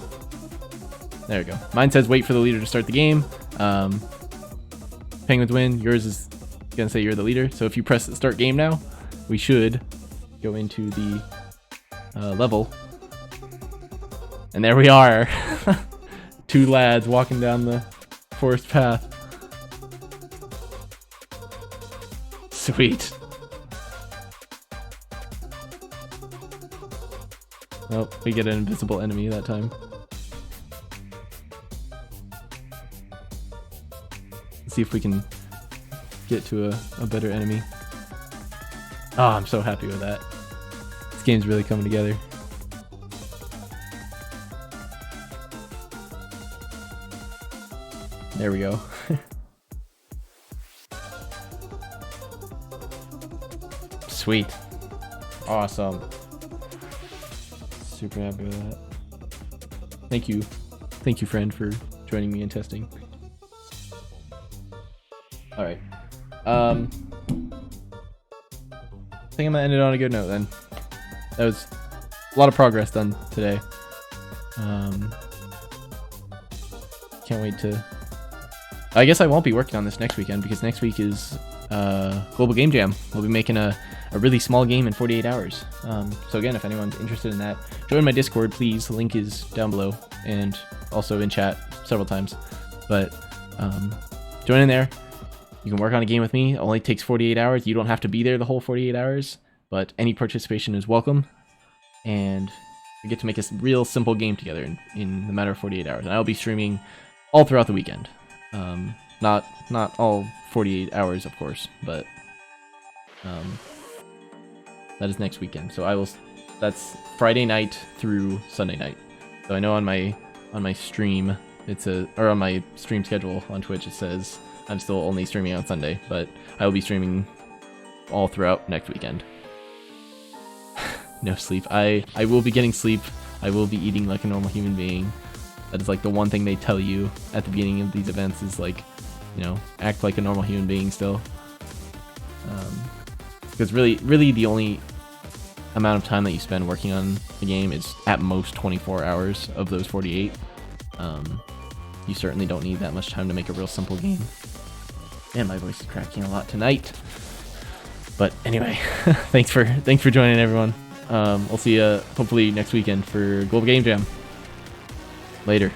There we go. Mine says wait for the leader to start the game. Penguins win. Yours is gonna say you're the leader. So if you press start game now, we should go into the level. And there we are. 2 lads walking down the forest path. Sweet. Oh, we get an invisible enemy that time. Let's see if we can get to a better enemy. Oh, I'm so happy with that. This game's really coming together. There we go. Sweet. Awesome. Super happy with that. Thank you. Thank you, friend, for joining me in testing. Alright. I think I'm gonna end it on a good note then. That was a lot of progress done today. Can't wait to... I guess I won't be working on this next weekend because next week is Global Game Jam. We'll be making a really small game in 48 hours. So again, if anyone's interested in that, join my Discord, please. The link is down below and also in chat several times. But join in there. You can work on a game with me. It only takes 48 hours. You don't have to be there the whole 48 hours, but any participation is welcome. And we get to make a real simple game together in the matter of 48 hours. And I'll be streaming all throughout the weekend. Not all 48 hours, of course, but That is next weekend. So I will. That's Friday night through Sunday night. So I know on my stream or on my stream schedule on Twitch it says I'm still only streaming on Sunday, but I will be streaming all throughout next weekend. No sleep. I will be getting sleep. I will be eating like a normal human being. That is like the one thing they tell you at the beginning of these events is like, you know, act like a normal human being still. Because really the only amount of time that you spend working on the game is at most 24 hours of those 48. You certainly don't need that much time to make a real simple game. Man, my voice is cracking a lot tonight. But anyway, thanks for joining, everyone. I'll see you hopefully next weekend for Global Game Jam. Later.